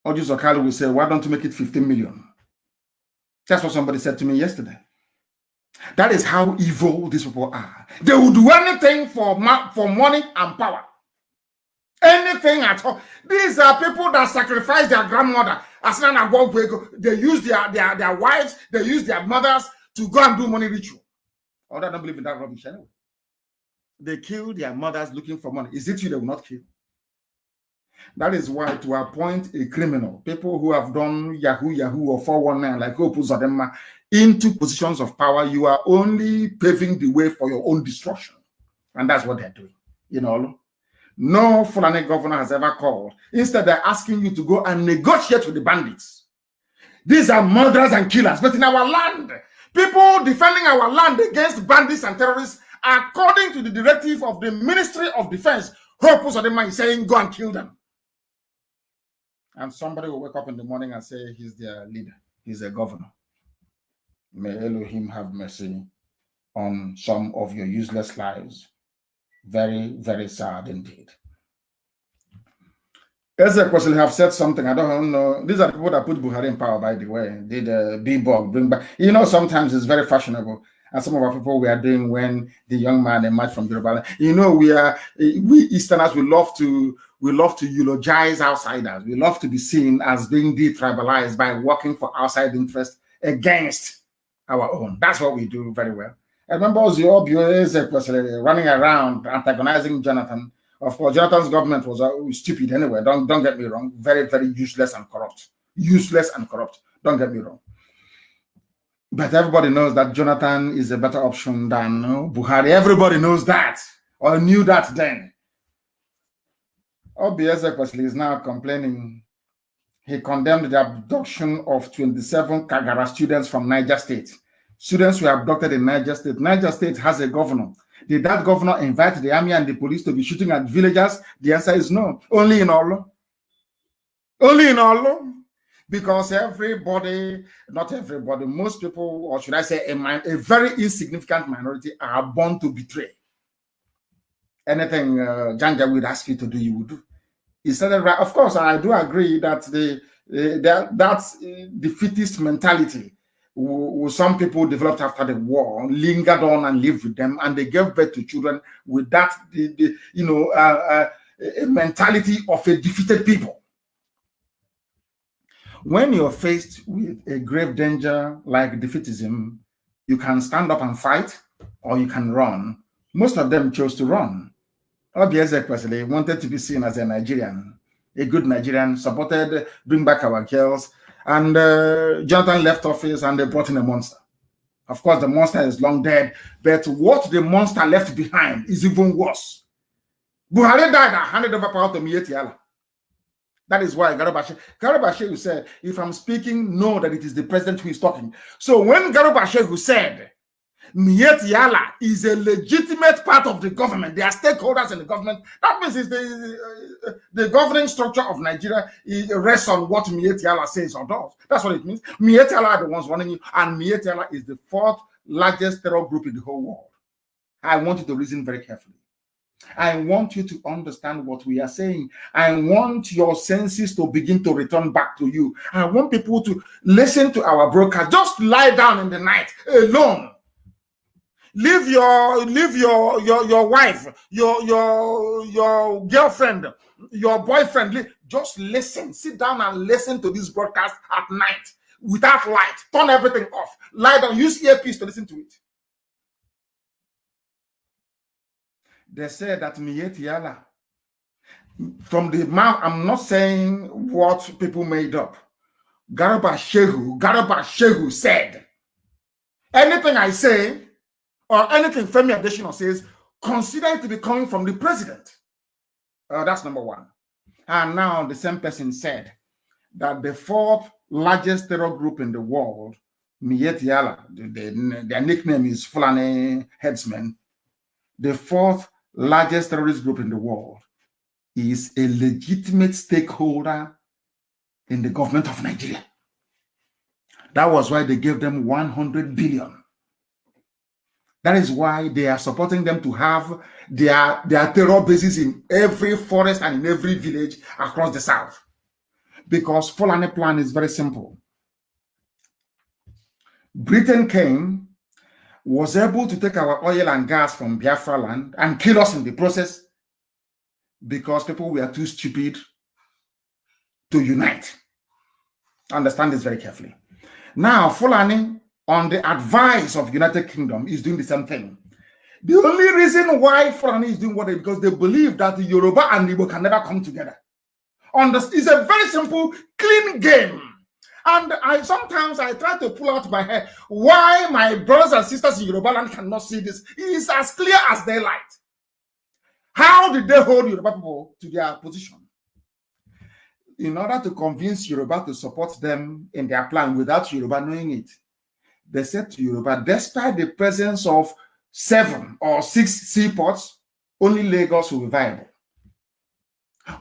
Speaker 1: Oduduwa will say, why don't you make it 15 million? That's what somebody said to me yesterday. That is how evil these people are. They will do anything for money and power. Anything at all. These are people that sacrifice their grandmother. They use their wives, they use their mothers to go and do money ritual. I don't believe in that rubbish anyway. They kill their mothers looking for money. Is it you they will not kill? That is why to appoint a criminal, people who have done Yahoo or 419 like Hope Uzodinma into positions of power, you are only paving the way for your own destruction. And that's what they're doing. You know, no Fulani governor has ever called. Instead, they're asking you to go and negotiate with the bandits. These are murderers and killers, but in our land, people defending our land against bandits and terrorists, according to the directive of the Ministry of Defense, Hope Uzodinma is saying, go and kill them. And somebody will wake up in the morning and say, he's their leader, he's a governor. May Elohim have mercy on some of your useless lives. Very, very sad indeed. Ezek Kwesili have said something, I don't know. These are the people that put Buhari in power, by the way. Did B-Bog bring back. You know, sometimes it's very fashionable. And some of our people we are doing when the young man emerged from Yoruba. You know, we Easterners, we love to eulogize outsiders. We love to be seen as being detribalized by working for outside interests against our own. That's what we do very well. I remember Ezek was running around antagonizing Jonathan. Of course, Jonathan's government was stupid anyway. Don't get me wrong. Very, very useless and corrupt. Useless and corrupt. Don't get me wrong. But everybody knows that Jonathan is a better option than Buhari. Everybody knows that, or knew that then. Ezek Kwesili is now complaining. He condemned the abduction of 27 Kagara students from Niger State. Students were abducted in Niger State. Niger State has a governor. Did that governor invite the army and the police to be shooting at villagers? The answer is no. Only in Olo. Only in Olo. Because everybody, not everybody, most people, or should I say a very insignificant minority are born to betray. Anything Janja would ask you to do, you would do. He said that, right. Of course, I do agree that that defeatist mentality some people developed after the war, lingered on and lived with them, and they gave birth to children with that, a mentality of a defeated people. When you're faced with a grave danger like defeatism, you can stand up and fight, or you can run. Most of them chose to run. Ezek Kwesili wanted to be seen as a Nigerian, a good Nigerian, supported Bring Back Our Girls, and Jonathan left office and they brought in a monster. Of course, the monster is long dead, but what the monster left behind is even worse. Buhari died and handed over power to Miyetti Allah. That is why Garba Shehu said, if I'm speaking, know that it is the president who is talking. So when Garba Shehu said, Miet Yala is a legitimate part of the government, they are stakeholders in the government, that means it's the governing structure of Nigeria rests on what Miet Yala says or does. That's what it means. Miet Yala are the ones running you, and Miet Yala is the fourth largest terror group in the whole world. I want you to reason very carefully. I want you to understand what we are saying. I want your senses to begin to return back to you. I want people to listen to our broadcast. Just lie down in the night alone. Leave your wife, your girlfriend, your boyfriend. Just listen. Sit down and listen to this broadcast at night without light. Turn everything off. Lie down. Use earpiece to listen to it. They said that Miet Yala, from the mouth, I'm not saying what people made up. Garba Shehu said, anything I say, or anything Femi Adesina says, consider it to be coming from the president. That's number one. And now the same person said that the fourth largest terror group in the world, Miet Yala, their nickname is Fulani Headsmen, the fourth largest terrorist group in the world, is a legitimate stakeholder in the government of Nigeria. That was why they gave them 100 billion. That is why they are supporting them to have their terror bases in every forest and in every village across the south. Because Fulani plan is very simple. Britain came, was able to take our oil and gas from Biafra land and kill us in the process because people were too stupid to unite. Understand this very carefully. Now, Fulani, on the advice of United Kingdom, is doing the same thing. The only reason why Fulani is doing what they do, because they believe that the Yoruba and Igbo can never come together. It's a very simple, clean game. And sometimes I try to pull out my hair why my brothers and sisters in Yoruba land cannot see this. It is as clear as daylight. How did they hold Yoruba people to their position? In order to convince Yoruba to support them in their plan without Yoruba knowing it, they said to Yoruba, despite the presence of 7 or 6 seaports, only Lagos will be viable.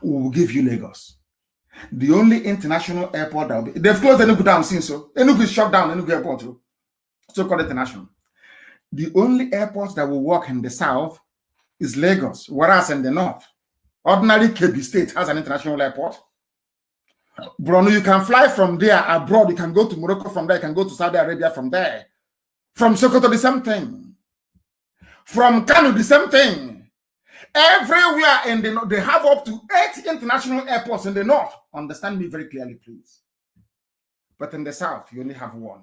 Speaker 1: We will give you Lagos. The only international airport that will be, they've closed Enugu down since, so Enugu is shut down, Enugu airport, so-called international. The only airport that will work in the south is Lagos, whereas in the north, ordinary Kebbi State has an international airport. Bruno, you can fly from there abroad, you can go to Morocco from there, you can go to Saudi Arabia from there. From Sokoto, the same thing. From Kanu, the same thing. Everywhere in the north, they have up to 8 international airports in the north. Understand me very clearly, please. But in the south, you only have 1.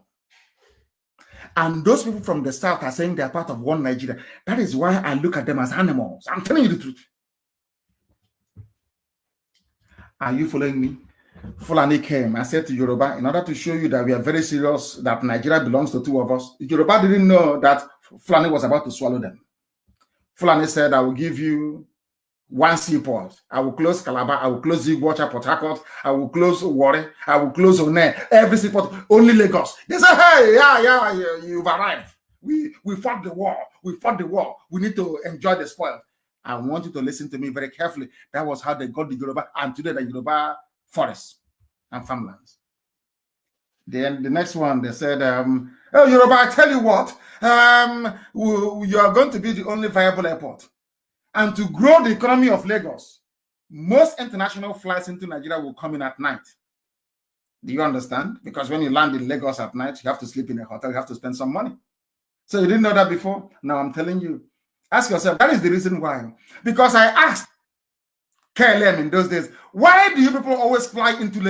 Speaker 1: And those people from the south are saying they are part of one Nigeria. That is why I look at them as animals. I'm telling you the truth. Are you following me? Fulani came. I said to Yoruba, in order to show you that we are very serious, that Nigeria belongs to 2 of us, Yoruba didn't know that Fulani was about to swallow them. Fulani said, I will give you 1 seaport. I will close Calabar. I will close Zigwacha, Port Harcourt. I will close Warri. I will close One. Every seaport, only Lagos. They said, hey, yeah, you've arrived. We fought the war. We fought the war. We need to enjoy the spoil. I want you to listen to me very carefully. That was how they got the Yoruba, and today the Yoruba forests and farmlands. Then the next one, they said, oh, Yoruba, I tell you what, you are going to be the only viable airport. And to grow the economy of Lagos, most international flights into Nigeria will come in at night. Do you understand? Because when you land in Lagos at night, you have to sleep in a hotel, you have to spend some money. So you didn't know that before? Now I'm telling you. Ask yourself, that is the reason why. Because I asked KLM in those days, why do you people always fly into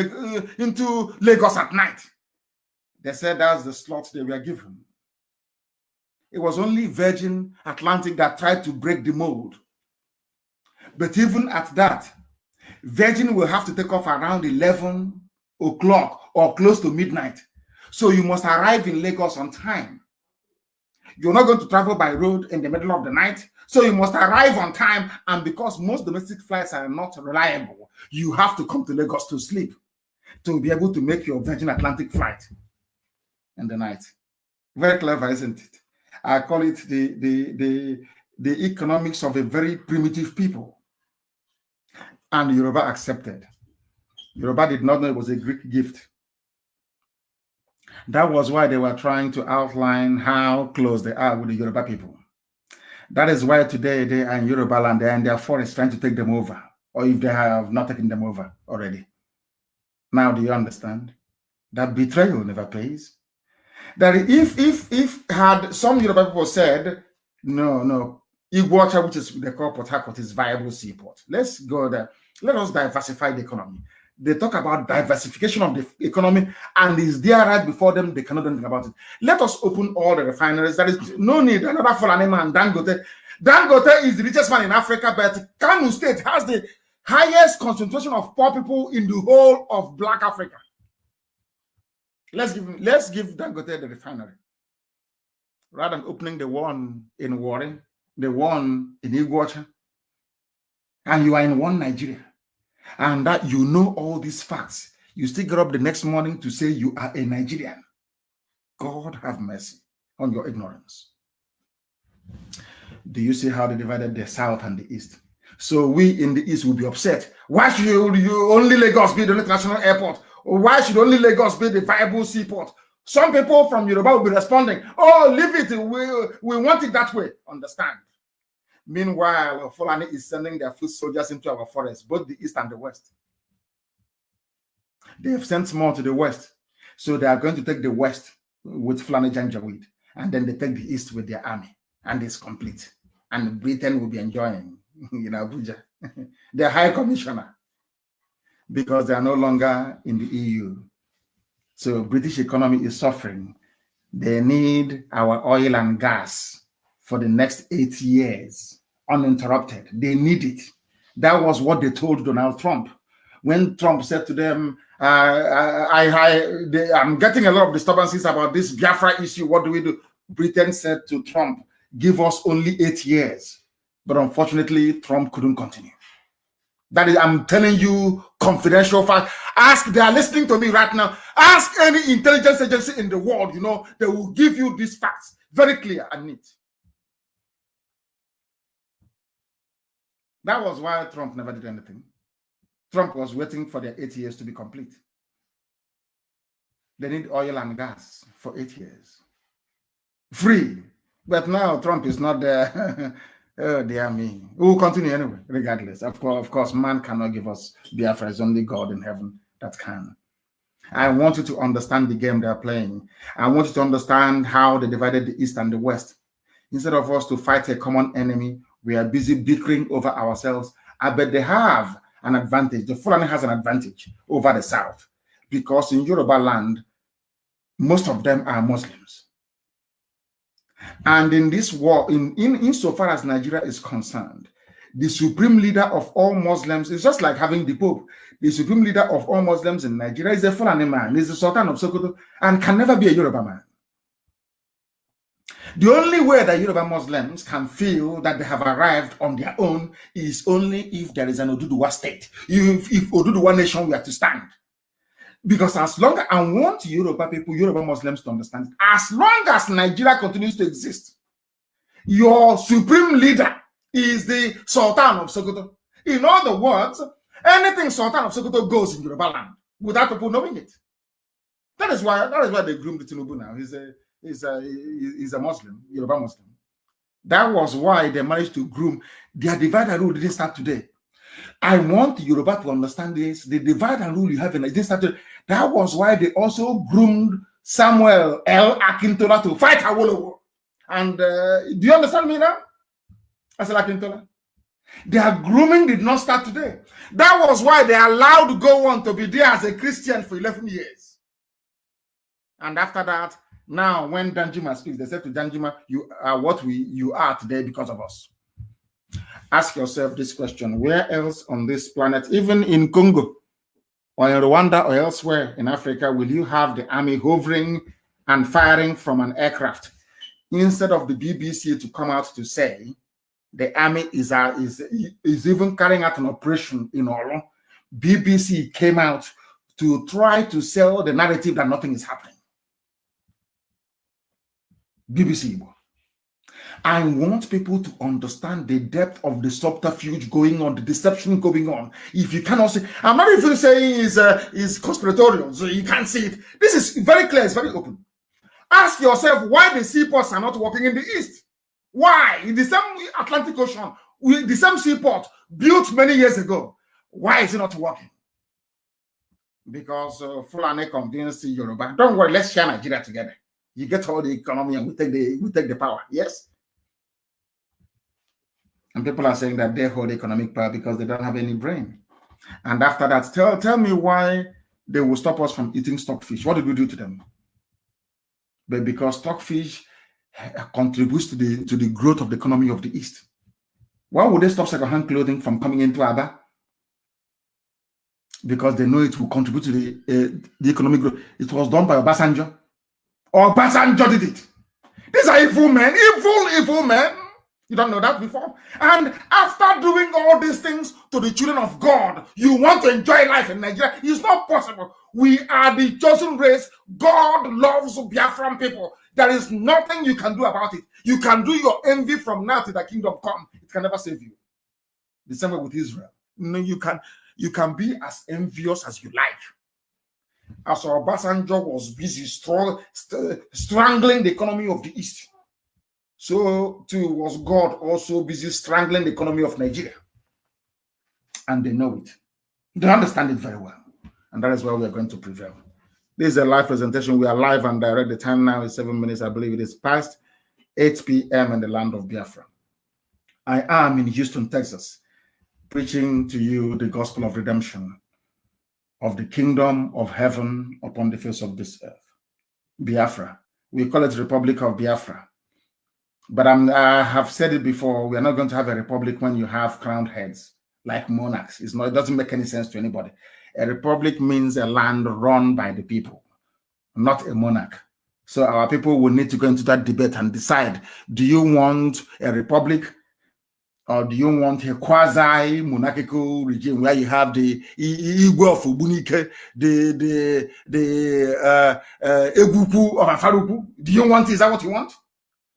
Speaker 1: Lagos at night? They said that's the slots they were given. It was only Virgin Atlantic that tried to break the mold. But even at that, Virgin will have to take off around 11 o'clock or close to midnight. So you must arrive in Lagos on time. You're not going to travel by road in the middle of the night. So you must arrive on time. And because most domestic flights are not reliable, You have to come to Lagos to sleep to be able to make your Virgin Atlantic flight in the night. Very clever, isn't it? I call it the economics of a very primitive people. And Yoruba accepted. Yoruba did not know it was a Greek gift. That was why they were trying to outline how close they are with the Yoruba people. That is why today they are in Yoruba land, they are in their forest trying to take them over, or if they have not taken them over already. Now, do you understand? That betrayal never pays. That if had some Yoruba people said, no, Iguacha, which is they call Port Harcourt, is viable seaport. Let's go there. Let us diversify the economy. They talk about diversification of the economy, and is there right before them, they cannot do anything about it. Let us open all the refineries. There is no need. Another Fulani man, Dangote. Dangote is the richest man in Africa, but Kanu State has the highest concentration of poor people in the whole of Black Africa. Let's give Dangote the refinery. Rather than opening the one in Warren, the one in Iguacha, and you are in one Nigeria. And that you know all these facts, you still get up the next morning to say you are a Nigerian. God have mercy on your ignorance. Do you see how they divided the South and the East? So we in the East will be upset. Why should you only Lagos be the international airport? Or why should only Lagos be the viable seaport? Some people from Yoruba will be responding, oh, leave it, we want it that way. Understand? Meanwhile, Fulani is sending their foot soldiers into our forests, both the East and the West. They have sent more to the West. So they are going to take the West with Fulani Janjaweed, and then they take the East with their army, and it's complete. And Britain will be enjoying, Abuja, their High Commissioner, because they are no longer in the EU. So British economy is suffering. They need our oil and gas for the next 8 years, uninterrupted. They need it. That was what they told Donald Trump. When Trump said to them, I'm getting a lot of disturbances about this Biafra issue, what do we do? Britain said to Trump, give us only 8 years. But unfortunately, Trump couldn't continue. That is, I'm telling you, confidential fact. Ask, they are listening to me right now. Ask any intelligence agency in the world, they will give you these facts, very clear and neat. That was why Trump never did anything. Trump was waiting for their 8 years to be complete. They need oil and gas for 8 years. Free. But now Trump is not there. Oh, dear me. We will continue anyway, regardless. Of course, man cannot give us Biafra. It's only God in heaven that can. I want you to understand the game they're playing. I want you to understand how they divided the East and the West. Instead of us to fight a common enemy, we are busy bickering over ourselves. I bet they have an advantage. The Fulani has an advantage over the South because in Yoruba land, most of them are Muslims. And in this war, insofar as Nigeria is concerned, the supreme leader of all Muslims is just like having the Pope. The supreme leader of all Muslims in Nigeria is a Fulani man, is the Sultan of Sokoto, and can never be a Yoruba man. The only way that Yoruba Muslims can feel that they have arrived on their own is only if there is an Oduduwa state, if Oduduwa nation were to stand. Because as long as I want Yoruba people, Yoruba Muslims to understand, as long as Nigeria continues to exist, your supreme leader is the Sultan of Sokoto. In other words, anything Sultan of Sokoto goes in Yoruba land without people knowing it. That is why they groomed Tinubu now. He's a Muslim, Yoruba Muslim. That was why they managed to groom. Their divide and rule didn't start today. I want Yoruba to understand this. The divide and rule you have in it didn't start today. That was why they also groomed Samuel L. Akintola to fight Awolowo. And do you understand me now? I said Akintola. Their grooming did not start today. That was why they allowed go on to be there as a Christian for 11 years. And after that, now when Danjuma speaks, they said to Danjuma, you are what you are today because of us. Ask yourself this question: where else on this planet, even in Congo or in Rwanda or elsewhere in Africa, will you have the army hovering and firing from an aircraft instead of the BBC to come out to say the army is even carrying out an operation in Oro BBC came out to try to sell the narrative that nothing is happening. BBC. I want people to understand the depth of the subterfuge going on, the deception going on. If you cannot see, I'm not even saying is conspiratorial, so you can't see it. This is very clear, it's very open. Ask yourself why the seaports are not working in the east. Why? In the same Atlantic Ocean, the same seaport built many years ago. Why is it not working? Because Fulani convinced Yoruba, don't worry, let's share Nigeria together. You get all the economy and we take the power. Yes. And people are saying that they hold economic power because they don't have any brain. And after that, tell me why they will stop us from eating stockfish. What did we do to them? But because stockfish contributes to the growth of the economy of the East. Why would they stop second-hand clothing from coming into Aba? Because they know it will contribute to the economic growth. It was done by Obasanjo. Obasanjo did it. These are evil men, evil men. You don't know that before. And after doing all these things to the children of God, you want to enjoy life in Nigeria. It's not possible. We are the chosen race. God loves Biafran people. There is nothing you can do about it. You can do your envy from now till the kingdom come. It can never save you. The same way with Israel. No, you can be as envious as you like. As Obasanjo was busy strangling the economy of the East, so too was God also busy strangling the economy of Nigeria. And they know it. They understand it very well. And that is why we are going to prevail. This is a live presentation. We are live and direct. The time now is 7 minutes. I believe it is past 8 p.m. in the land of Biafra. I am in Houston, Texas, preaching to you the gospel of redemption, of the kingdom of heaven upon the face of this earth. Biafra. We call it Republic of Biafra. But I have said it before, we are not going to have a republic when you have crowned heads like monarchs. It doesn't make any sense to anybody. A republic means a land run by the people, not a monarch. So our people will need to go into that debate and decide, do you want a republic or do you want a quasi-monarchical regime where you have the Igwe of Ubunike, the Egupu of Afarupu? Do you want, is that what you want?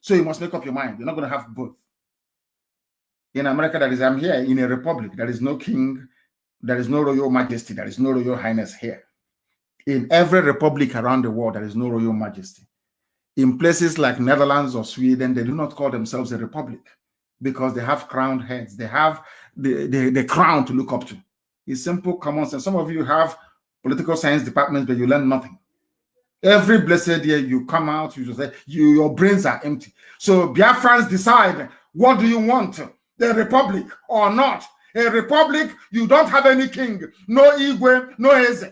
Speaker 1: So you must make up your mind. You're not going to have both. In America, I'm here in a republic. There is no king. There is no royal majesty. There is no royal highness here. In every republic around the world, there is no royal majesty. In places like Netherlands or Sweden, they do not call themselves a republic because they have crowned heads. They have the crown to look up to. It's simple common sense. Some of you have political science departments, but you learn nothing. Every blessed year you come out, you just say your brains are empty. So Biafrans decide, what do you want? The republic or not? A republic, you don't have any king. No Igwe, no Eze.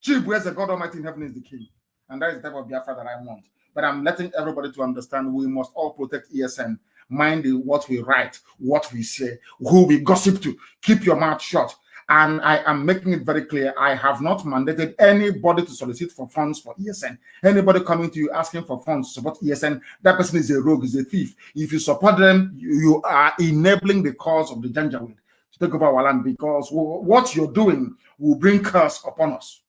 Speaker 1: Chibu, God Almighty in heaven is the king. And that is the type of Biafra that I want. But I'm letting everybody to understand we must all protect ESN. Mind what we write, what we say, who we gossip to. Keep your mouth shut. And I am making it very clear, I have not mandated anybody to solicit for funds for ESN. Anybody coming to you asking for funds to support ESN, that person is a rogue, is a thief. If you support them, you are enabling the cause of the Janjaweed to take over our land, because what you're doing will bring curse upon us.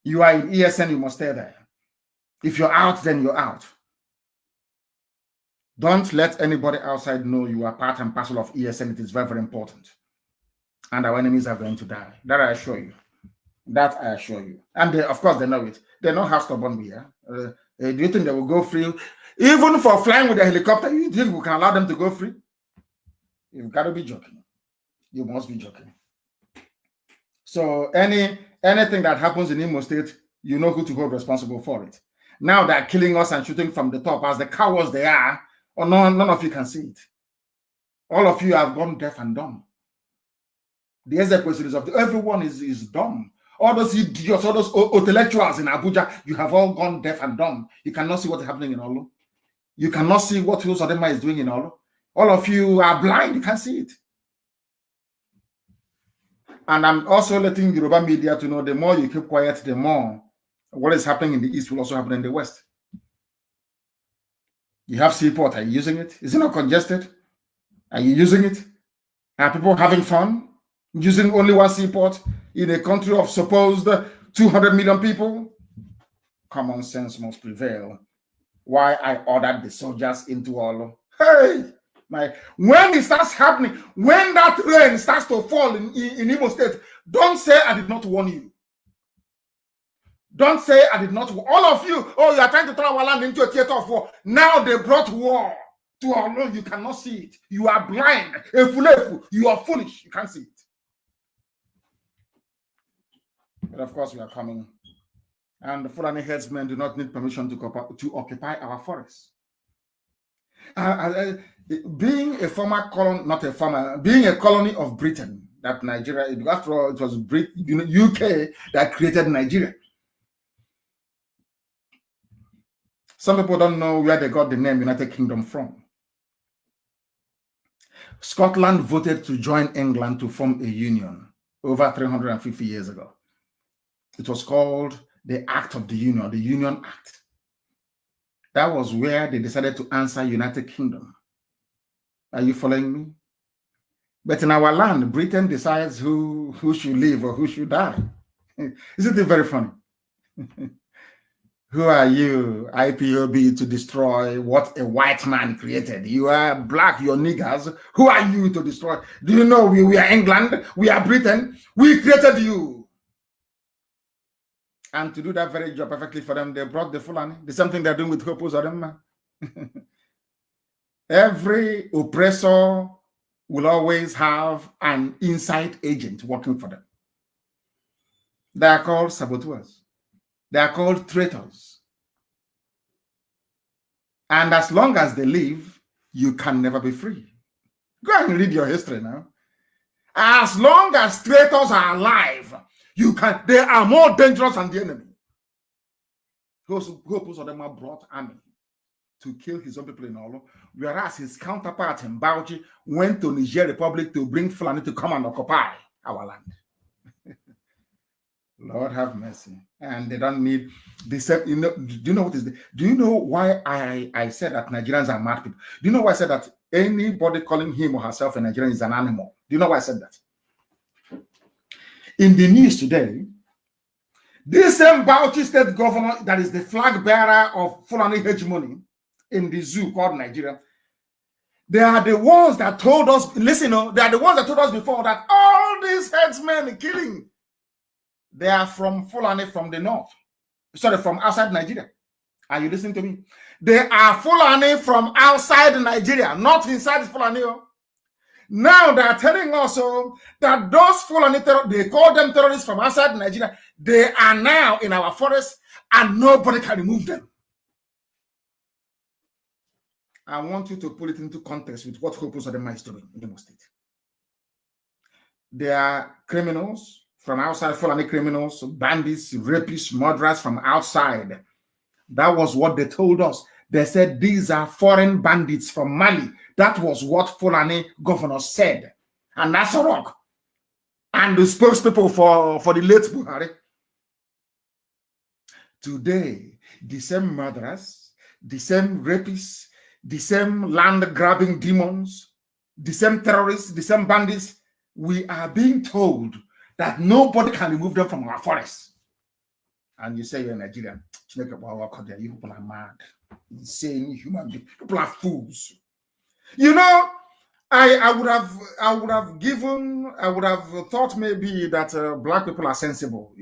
Speaker 1: You are in ESN, you must stay there. If you're out, then you're out. Don't let anybody outside know you are part and parcel of ESN. It is very, very important. And our enemies are going to die. That I assure you. That I assure you. And they, of course, they know it. They know how stubborn we are. Do you think they will go free? Even for flying with a helicopter, you think we can allow them to go free? You've got to be joking. You must be joking. So anything that happens in Imo State, you know who to hold responsible for it. Now they're killing us and shooting from the top as the cowards they are. Or none of you can see it. All of you have gone deaf and dumb. The execution of everyone is dumb. All those idiots, all those intellectuals in Abuja, you have all gone deaf and dumb. You cannot see what's happening in Olu. You cannot see what Uzodema is doing in Olu. All of you are blind. You can't see it. And I'm also letting Yoruba media to know the more you keep quiet, the more what is happening in the East will also happen in the West. You have seaport. Are you using it? Is it not congested? Are you using it? Are people having fun? using only one seaport in a country of supposed 200 million people. Common sense must prevail. Why I ordered the soldiers into all. Hey, when it starts happening, when that rain starts to fall in Imo State, don't say I did not warn you. Don't say I did not. All of you, oh, you are trying to turn our land into a theater of war. Now they brought war to our land. You cannot see it. You are blind. You are foolish. You can't see it. But of course, we are coming. And the Fulani herdsmen do not need permission to occupy our forests. Being a former colony, not a former, being a colony of Britain, that Nigeria, after all, it was UK that created Nigeria. Some people don't know where they got the name United Kingdom from. Scotland voted to join England to form a union over 350 years ago. It was called the Act of the Union Act. That was where they decided to answer United Kingdom. Are you following me? But in our land, Britain decides who should live or who should die. Isn't it very funny? Who are you, IPOB, to destroy what a white man created? You are black, you're niggers. Who are you to destroy? Do you know we are England? We are Britain. We created you. And to do that very job perfectly for them, they brought the Fulani. The same thing they're doing with Hopos or them. Every oppressor will always have an inside agent working for them. They are called saboteurs. They are called traitors. And as long as they live, you can never be free. Go and read your history now. As long as traitors are alive, they are more dangerous than the enemy. Those of them are brought army to kill his own people in Olo, whereas his counterpart in Bauchi went to Niger Republic to bring Fulani to come and occupy our land. Lord have mercy. And they don't need the same. You know, do you know what is the, do you know why I said that Nigerians are mad people? Do you know why I said that anybody calling him or herself a Nigerian is an animal? Do you know why I said that? In the news today, this same Bauchi state governor that is the flag bearer of Fulani hegemony in the zoo called Nigeria, they are the ones that told us, listen, they are the ones that told us before that all these headsmen killing, they are from Fulani from the north. Sorry, from outside Nigeria. Are you listening to me? They are Fulani from outside Nigeria, not inside Fulani. Now they are telling us that those Fulani, they call them terrorists from outside Nigeria. They are now in our forest and nobody can remove them. I want you to put it into context with what Hopos of the is doing in Imo State. They are criminals from outside, Fulani criminals, bandits, rapists, murderers from outside. That was what they told us. They said these are foreign bandits from Mali. That was what Fulani governor said. And that's a rock. And the spokespeople for the late Buhari. Today, the same murderers, the same rapists, the same land-grabbing demons, the same terrorists, the same bandits, we are being told that nobody can remove them from our forests. And you say you're Nigerian. You people are mad. Insane human beings. People are fools. You know, I would have thought maybe that black people are sensible.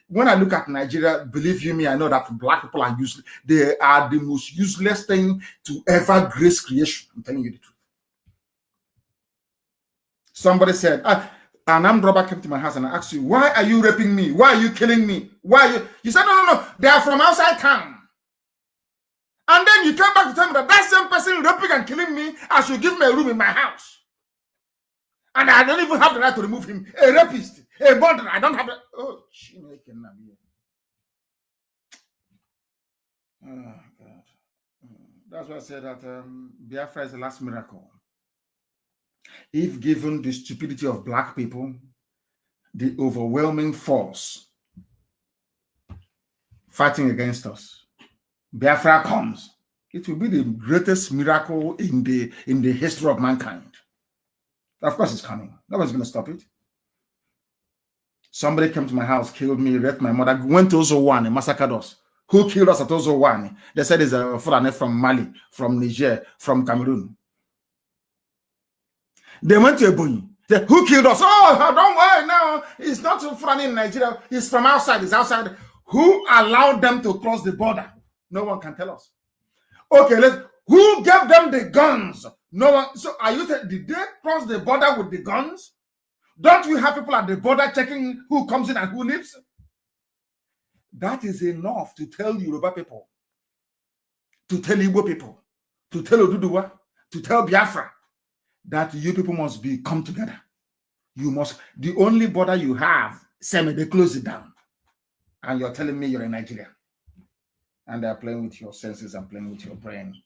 Speaker 1: When I look at Nigeria, believe you me, I know that black people are useless. They are the most useless thing to ever grace creation. I'm telling you the truth. Somebody said, an armed robber came to my house and I asked you, why are you raping me? Why are you killing me? Why are you? You said, no, they are from outside town. And then you came back to tell me that same person raping and killing me, I should give me a room in my house. And I don't even have the right to remove him. A rapist, a murderer, I don't have the... Oh, God. That's why I said that Biafra is the last miracle. If given the stupidity of black people, the overwhelming force fighting against us, Biafra comes, it will be the greatest miracle in the history of mankind. Of course, it's coming. Nobody's going to stop it. Somebody came to my house, killed me, raped my mother, went to Ozowane, massacred us. Who killed us at Ozowane? They said it's a Fulani from Mali, from Niger, from Cameroon. They went to Ebonyi. Who killed us? Oh, don't worry now. It's not Fulani in Nigeria. It's from outside. It's outside. Who allowed them to cross the border? No one can tell us. Okay, who gave them the guns? No one. So are you saying, did they cross the border with the guns? Don't we have people at the border checking who comes in and who leaves? That is enough to tell Yoruba people, to tell Igbo people, to tell Oduduwa, to tell Biafra that you people must come together. You must. The only border you have, Semi, they close it down. And you're telling me you're in Nigeria. And they're playing with your senses and playing with your brain.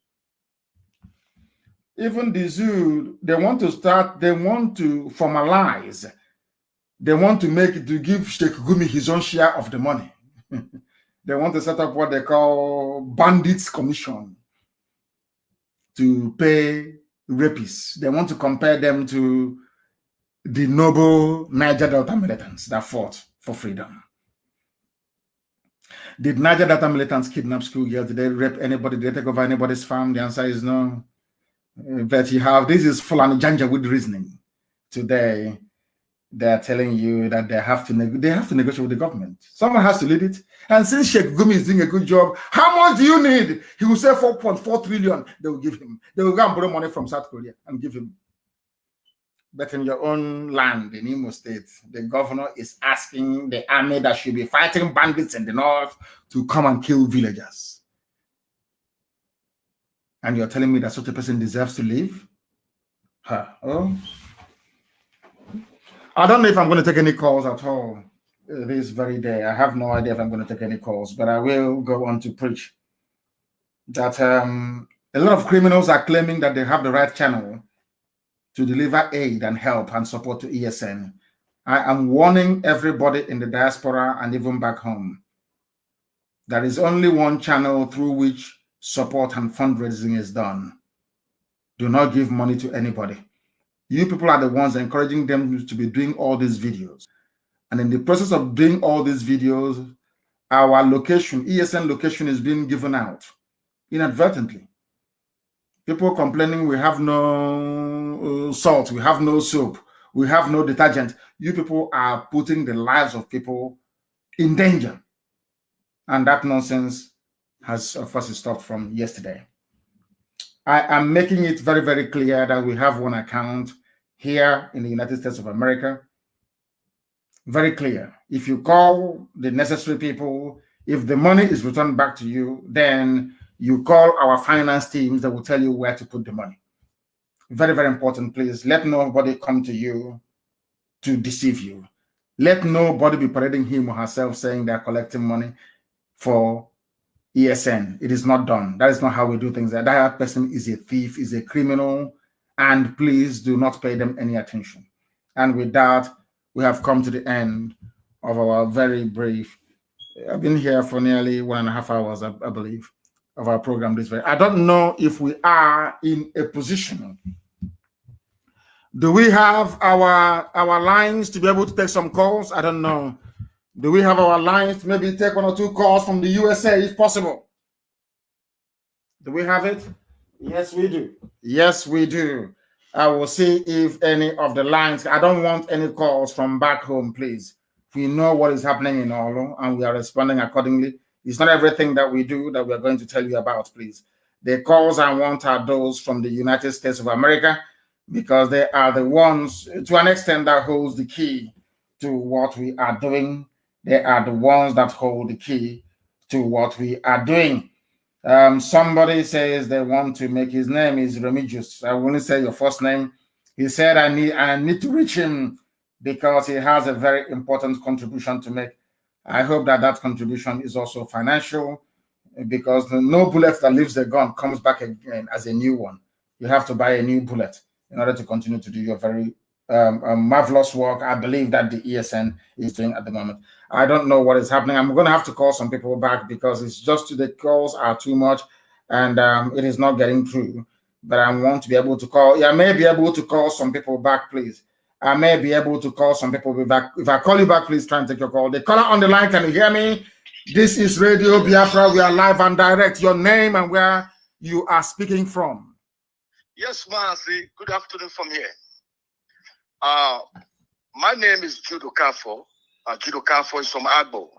Speaker 1: Even the zoo, they want to formalize. They want to give Sheikh Gumi his own share of the money. They want to set up what they call bandits commission to pay rapists. They want to compare them to the noble Niger Delta militants that fought for freedom. Did Niger Delta militants kidnap schoolgirls? Did they rape anybody? Did they take over anybody's farm? The answer is no. But this is Fulani Janjaweed reasoning. Today, they're telling you that they have to negotiate with the government. Someone has to lead it. And since Sheikh Gumi is doing a good job, how much do you need? He will say 4.4 trillion. They will give him. They will go and borrow money from South Korea and give him. But in your own land, in Imo State, the governor is asking the army that should be fighting bandits in the north to come and kill villagers. And you're telling me that such a person deserves to live? Oh. I don't know if I'm going to take any calls at all this very day. I have no idea if I'm going to take any calls, but I will go on to preach that a lot of criminals are claiming that they have the right channel to deliver aid and help and support to ESN. I am warning everybody in the diaspora and even back home. There is only one channel through which support and fundraising is done. Do not give money to anybody. You people are the ones encouraging them to be doing all these videos. And in the process of doing all these videos, our location, ESN location, is being given out inadvertently. People complaining we have no salt, we have no soap, we have no detergent. You people are putting the lives of people in danger. And that nonsense has, of course, stopped from yesterday. I am making it very, very clear that we have one account here in the United States of America. Very clear. If you call the necessary people, if the money is returned back to you, then you call our finance teams that will tell you where to put the money. Very, very important, please. Let nobody come to you to deceive you. Let nobody be parading him or herself saying they're collecting money for ESN. It is not done. That is not how we do things. That person is a thief, is a criminal, and please do not pay them any attention. And with that, we have come to the end of our very brief. I've been here for nearly 1.5 hours, I believe, of our program this way. I don't know if we are in a position. Do we have our lines to be able to take some calls? I don't know. Do we have our lines to maybe take 1 or 2 calls from the USA if possible? Do we have it? Yes, we do. Yes, we do. I will see if any of the lines, I don't want any calls from back home, please. We know what is happening in Olo and we are responding accordingly. It's not everything that we do that we are going to tell you about, please. The calls I want are those from the United States of America, because they are the ones, to an extent, that holds the key to what we are doing. They are the ones that hold the key to what we are doing. Somebody says they want to make, his name is Remigius. I won't say your first name. He said, I need to reach him because he has a very important contribution to make. I hope that that contribution is also financial, because no bullet that leaves the gun comes back again as a new one. You have to buy a new bullet in order to continue to do your very marvelous work, I believe, that the ESN is doing at the moment. I don't know what is happening. I'm going to have to call some people back because it's just the calls are too much and it is not getting through. But I want to be able to call. Yeah, I may be able to call some people back, please. I may be able to call some people back. If I call you back, please try and take your call. The caller on the line, can you hear me? This is Radio Biafra. We are live and direct. Your name and where you are speaking from.
Speaker 2: Yes, Mazi. Good afternoon from here. My name is Judo Kafo. Judo Kafo is from Agbo.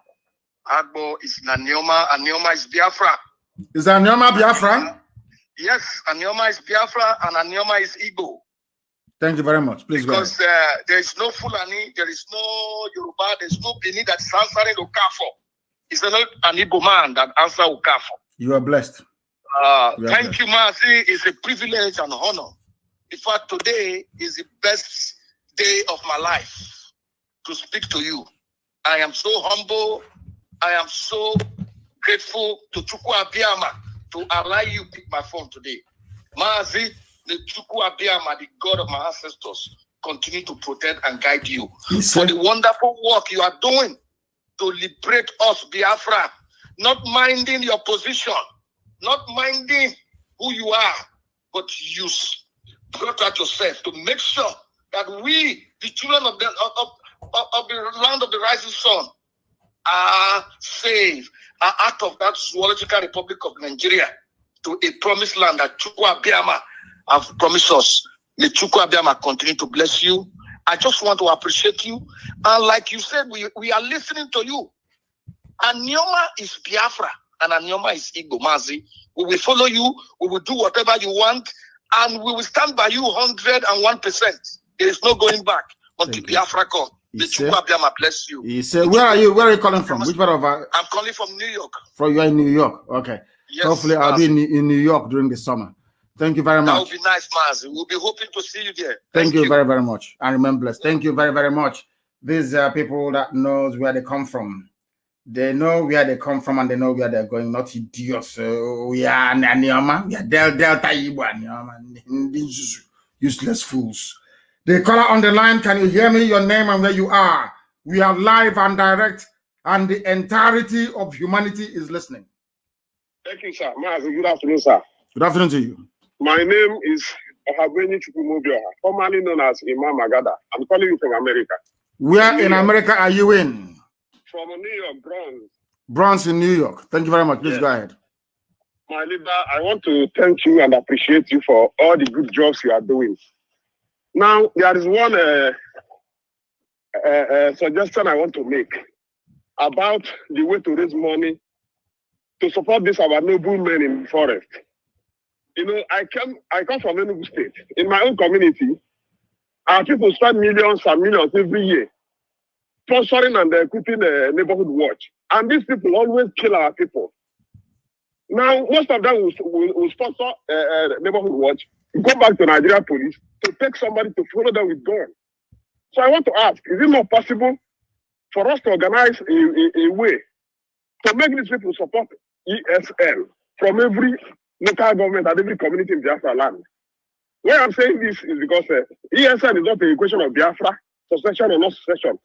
Speaker 2: Agbo is Anioma. Anioma is Biafra.
Speaker 1: Is Anioma Biafra?
Speaker 2: Yes, Anioma is Biafra and Anioma is Igbo.
Speaker 1: Thank you very much. Please go ahead.
Speaker 2: Because there is no Fulani, there is no Yoruba, there is no Bini that is answering Okafo. It's not an Igbo man that answers Okafo.
Speaker 1: You are blessed.
Speaker 2: Thank you, Mazi. It's a privilege and honor. In fact, today is the best day of my life to speak to you. I am so humble. I am so grateful to Chukwu Abiyama to allow you to pick my phone today. Mazi, the Chukwu Abiyama, the God of my ancestors, continue to protect and guide you for the wonderful work you are doing to liberate us, Biafra, not minding your position, not minding who you are, but you brought out yourself to make sure that we, the children of the land of the rising sun, are saved, are out of that zoological republic of Nigeria to a promised land that Chukwu Abiyama have promised us. May Chukwu Abiyama continue to bless you. I just want to appreciate you. And like you said, we are listening to you. Anioma is Biafra and Anioma is Igbo, Mazi. We will follow you. We will do whatever you want. And we will stand by you 101%. There is no going back until Biafra comes. The Chukwu Abiyama bless you.
Speaker 1: He said, where are you? Where are you calling from? Which part of?
Speaker 2: I'm calling from New York.
Speaker 1: You are in New York. Okay.
Speaker 2: Yes,
Speaker 1: hopefully, I'll be in New York during the summer. Thank you very much.
Speaker 2: That would be nice, Mazi. We'll be hoping to see you there.
Speaker 1: Thank you very, very much. And remember, blessed. Thank you very, very much. These are people that knows where they come from. They know where they come from and they know where they're going. Not idiots. So we are Anioma. We are Delta Igbo Anioma. Useless fools. The caller on the line, can you hear me? Your name and where you are. We are live and direct, and the entirety of humanity is listening.
Speaker 3: Thank you, sir. Mazi, good afternoon, sir.
Speaker 1: Good afternoon to you.
Speaker 3: My name is Ohabeni Chukwumobioha, formerly known as Imam Agada. I'm calling you from America.
Speaker 1: Where in America are you in?
Speaker 3: From New York, Bronx.
Speaker 1: Bronx in New York. Thank you very much. Please go ahead.
Speaker 3: My leader, I want to thank you and appreciate you for all the good jobs you are doing. Now, there is one suggestion I want to make about the way to raise money to support this our noble men in the forest. You know, I come from Enugu State. In my own community, our people spend millions and millions every year sponsoring and equipping a neighborhood watch. And these people always kill our people. Now, most of them will sponsor neighborhood watch, go back to Nigeria police to take somebody to follow them with gun. So I want to ask, is it not possible for us to organize a way to make these people support ESL from every local government and every community in Biafra land? Why I'm saying this is because ESL is not a question of Biafra, secession or not secession.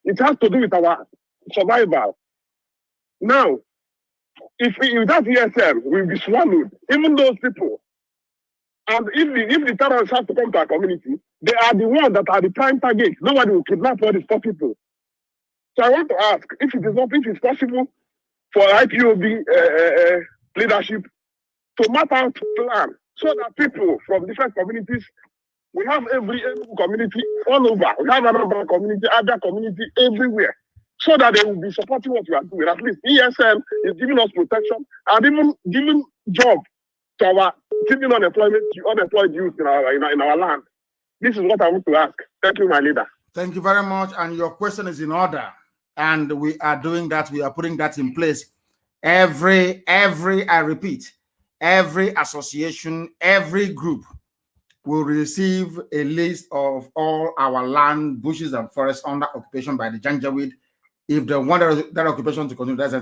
Speaker 3: It has to do with our survival. Now, if that ESL will be swallowed, even those people, and if the terrorists have to come to our community, they are the ones that are the prime target. Nobody will kidnap all these poor people. So I want to ask if it's possible for IPOB leadership to map out a plan so that people from different communities, we have every community all over. We have another community, other community everywhere, so that they will be supporting what we are doing. At least ESL is giving us protection and even giving job to our keeping unemployed youth in our land. This is what I want to ask. Thank you, my leader.
Speaker 1: Thank you very much. And your question is in order. And we are doing that. We are putting that in place. Every, I repeat, every association, every group will receive a list of all our land, bushes, and forests under occupation by the Janjaweed. If they want that occupation to continue, that's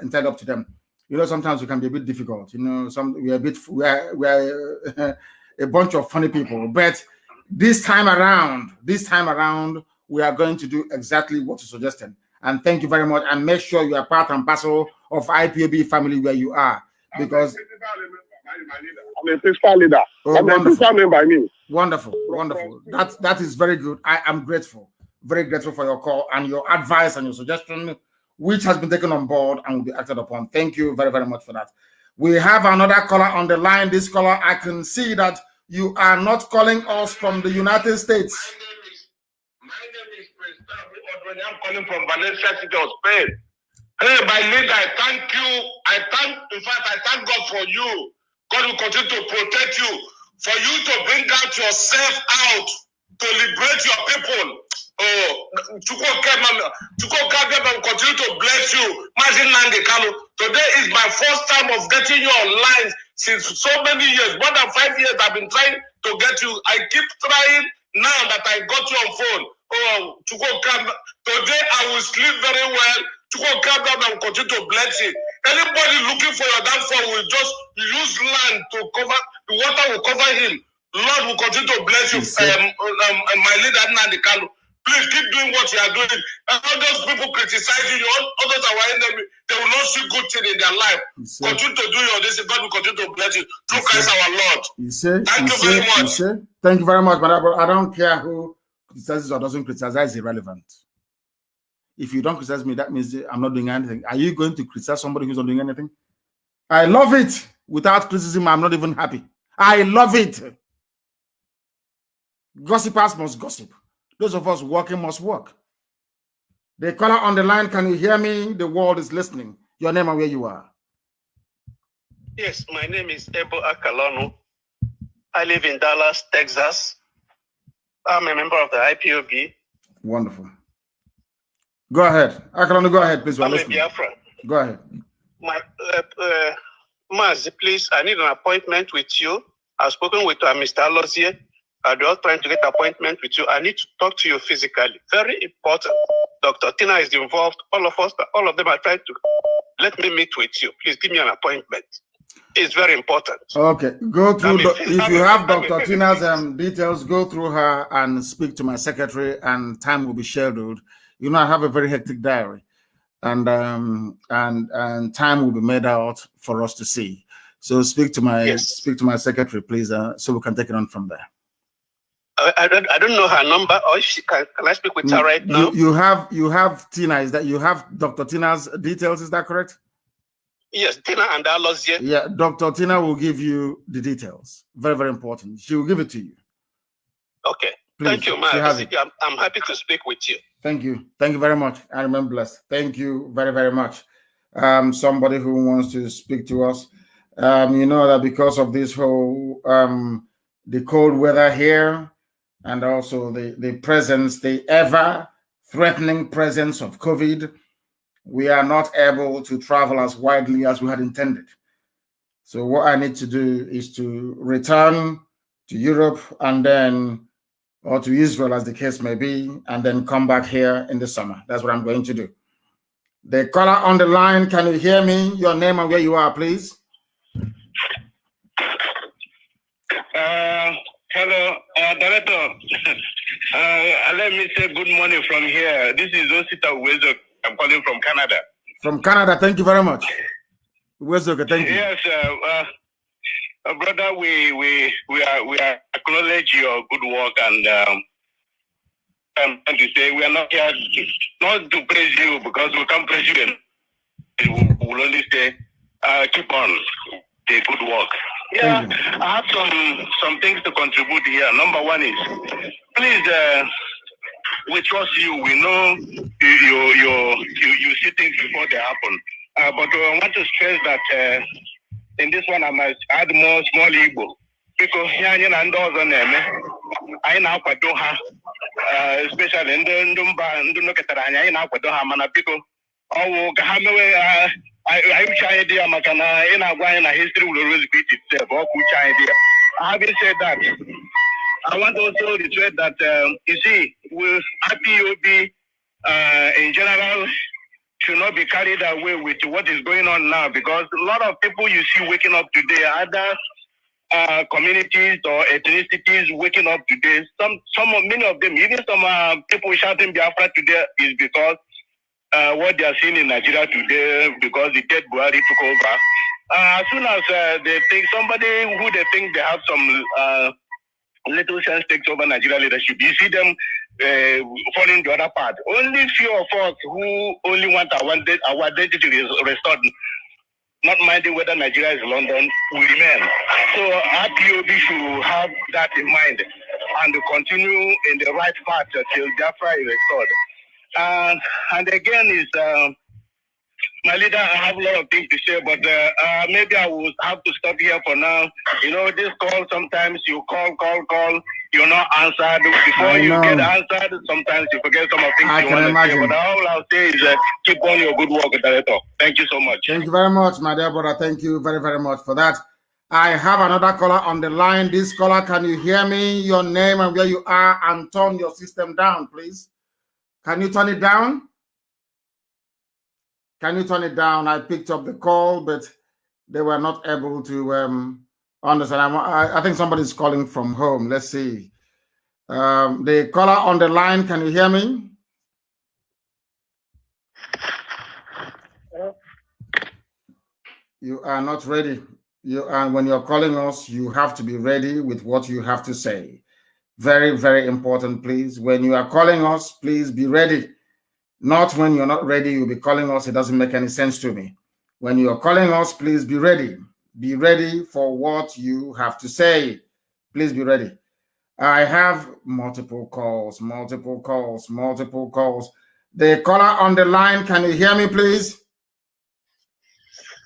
Speaker 1: entirely up to them. You know, sometimes it can be a bit difficult. You know, we are a bunch of funny people. But this time around, we are going to do exactly what you suggested. And thank you very much. And make sure you are part and parcel of IPOB family where you are, because
Speaker 3: I'm a fiscal leader. I'm a fiscal member, I mean.
Speaker 1: Wonderful, wonderful. That is very good. I am grateful, very grateful for your call and your advice and your suggestion, which has been taken on board and will be acted upon. Thank you very, very much for that. We have another caller on the line. This caller, I can see that you are not calling us from the United States.
Speaker 2: My name is Oduduwa. I'm calling from Valencia City of Spain. Hey, my leader, I thank you. In fact, I thank God for you. God will continue to protect you. For you to bring out yourself out, to liberate your people. Oh, to continue to bless you. Mazi Nnamdi Kanu. Today is my first time of getting you online since so many years. More than 5 years I've been trying to get you. I keep trying now that I got you on phone. Oh, today I will sleep very well. To go come down and continue to bless you. Anybody looking for your downfall will just use land to cover, the water will cover him. Lord will continue to bless you. My leader Nnamdi Kanu. Please keep doing what you are doing. All those people criticizing you, all those are enemy, they will not see good thing in their life. Continue to do your this, God will continue to bless you. Through Christ our Lord. Thank you very much.
Speaker 1: Thank you very much, but I don't care who criticizes or doesn't criticize, irrelevant. If you don't criticize me, that means I'm not doing anything. Are you going to criticize somebody who's not doing anything? I love it. Without criticism, I'm not even happy. I love it. Gossipers must gossip. Those of us working must work. The caller on the line, can you hear me? The world is listening. Your name and where you are.
Speaker 4: Yes, my name is Ebo Akalonu. I live in Dallas, Texas. I'm a member of the IPOB.
Speaker 1: Wonderful. Go ahead. Akalonu, go ahead, please.
Speaker 4: I'm a Biafran.
Speaker 1: Go ahead.
Speaker 4: Mazi, please, I need an appointment with you. I've spoken with Mr. Alozie. They're all trying to get an appointment with you. I need to talk to you physically. Very important. Dr. Tina is involved. All of them are trying to let me meet with you. Please give me an appointment. It's very important.
Speaker 1: Okay. Go through. If you have Dr. Tina's details, go through her and speak to my secretary, and time will be scheduled. You know, I have a very hectic diary, and time will be made out for us to see. So speak to my secretary, please, so we can take it on from there.
Speaker 4: I don't know her number, or if she can I speak with her right now?
Speaker 1: You have Tina. Is that you have Dr. Tina's details? Is that correct?
Speaker 4: Yes, Tina and Alozie.
Speaker 1: Yeah, Dr. Tina will give you the details. Very, very important. She will give it to you.
Speaker 4: Okay. Please, thank you, Mazi. I'm happy to speak with you.
Speaker 1: Thank you. Thank you very much. I remain blessed. Thank you very, very much. Somebody who wants to speak to us. You know that because of this whole the cold weather here, and also the ever threatening presence of COVID, we are not able to travel as widely as we had intended. So what I need to do is to return to Europe and then, or to Israel as the case may be, and then come back here in the summer. That's what I'm going to do. The caller on the line, can you hear me? Your name and where you are, please.
Speaker 5: Hello, Director. Let me say good morning from here. This is Osita Uwezo. I'm calling from Canada.
Speaker 1: From Canada, thank you very much. Uwezo, thank you.
Speaker 5: Yes, brother, we acknowledge your good work, and I'm trying to say we are not here not to praise you, because we can't praise you, and we will only say keep on the good work. Yeah, I have some things to contribute here. Number one is, please, we trust you. We know you see things before they happen. But I want to stress that in this one I must add more small Igbo, because here and those on them, I know what do have, especially in the Nokatanya, I know what do have, man, because I wish I idea Makana in a history will always repeat itself, or which idea. Having said that, I want also to reiterate that you see, with IPOB in general should not be carried away with what is going on now, because a lot of people you see waking up today, other communities or ethnicities waking up today, many of them, even some people shouting Biafra today is because what they are seeing in Nigeria today, because the dead Buhari took over, As soon as they think somebody who they think they have some little sense takes over Nigeria leadership, you see them falling the other part. Only few of us who only want our identity restored, not minding whether Nigeria is London, will remain. So IPOB should have that in mind and continue in the right path till Biafra is restored. And again, is my leader, I have a lot of things to say, but maybe I will have to stop here for now. You know, this call, sometimes you call, you're not answered. Before you get answered, sometimes you forget some of things you want to say. But all I'll say is keep on your good work, Director. Thank you so much.
Speaker 1: Thank you very much, my dear brother. Thank you very, very much for that. I have another caller on the line. This caller, can you hear me? Your name and where you are, and turn your system down, please. Can you turn it down? Can you turn it down? I picked up the call, but they were not able to understand. I think somebody's calling from home. Let's see. The caller on the line, can you hear me? You are not ready. When you're calling us, you have to be ready with what you have to say. Very, very important, please. When you are calling us, please be ready. Not when you're not ready, you'll be calling us. It doesn't make any sense to me. When you're calling us, please be ready. Be ready for what you have to say. Please be ready. I have multiple calls. The caller on the line, can you hear me, please?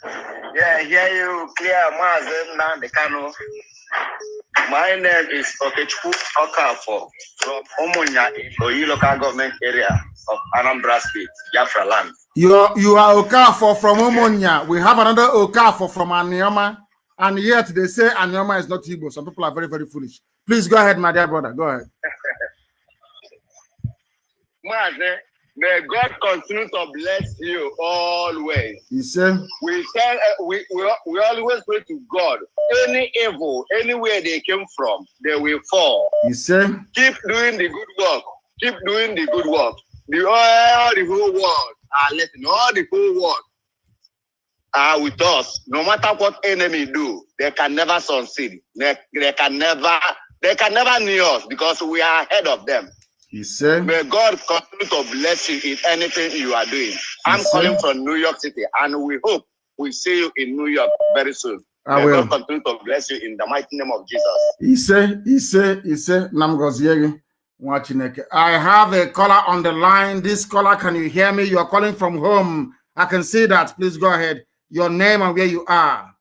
Speaker 6: Yeah, I hear you clear, Mazi, Nnamdi, kanu. My name is Okechukwu Okafo from Umunya in Oyi local government area of Anambra State, Biafra land.
Speaker 1: You are Okafo from Umunya. We have another Okafo from Anioma, and yet they say Anioma is not Igbo. Some people are very, very foolish. Please go ahead, my dear brother. Go ahead.
Speaker 6: Mazi, may God continue to bless you always.
Speaker 1: You say?
Speaker 6: We always pray to God. Any evil, anywhere they came from, they will fall.
Speaker 1: You say?
Speaker 6: Keep doing the good work. Keep doing the good work. All the whole world are listening. All the whole world are with us. No matter what enemy do, they can never succeed. They can never near us because we are ahead of them.
Speaker 1: You say?
Speaker 6: May God continue to bless you in anything you are doing. I'm calling from New York City, and we hope we see you in New York very soon.
Speaker 1: I will.
Speaker 6: God continue to bless you in the mighty name of Jesus.
Speaker 1: He said, I have a caller on the line. This caller, can you hear me? You are calling from home. I can see that. Please go ahead. Your name and where you are.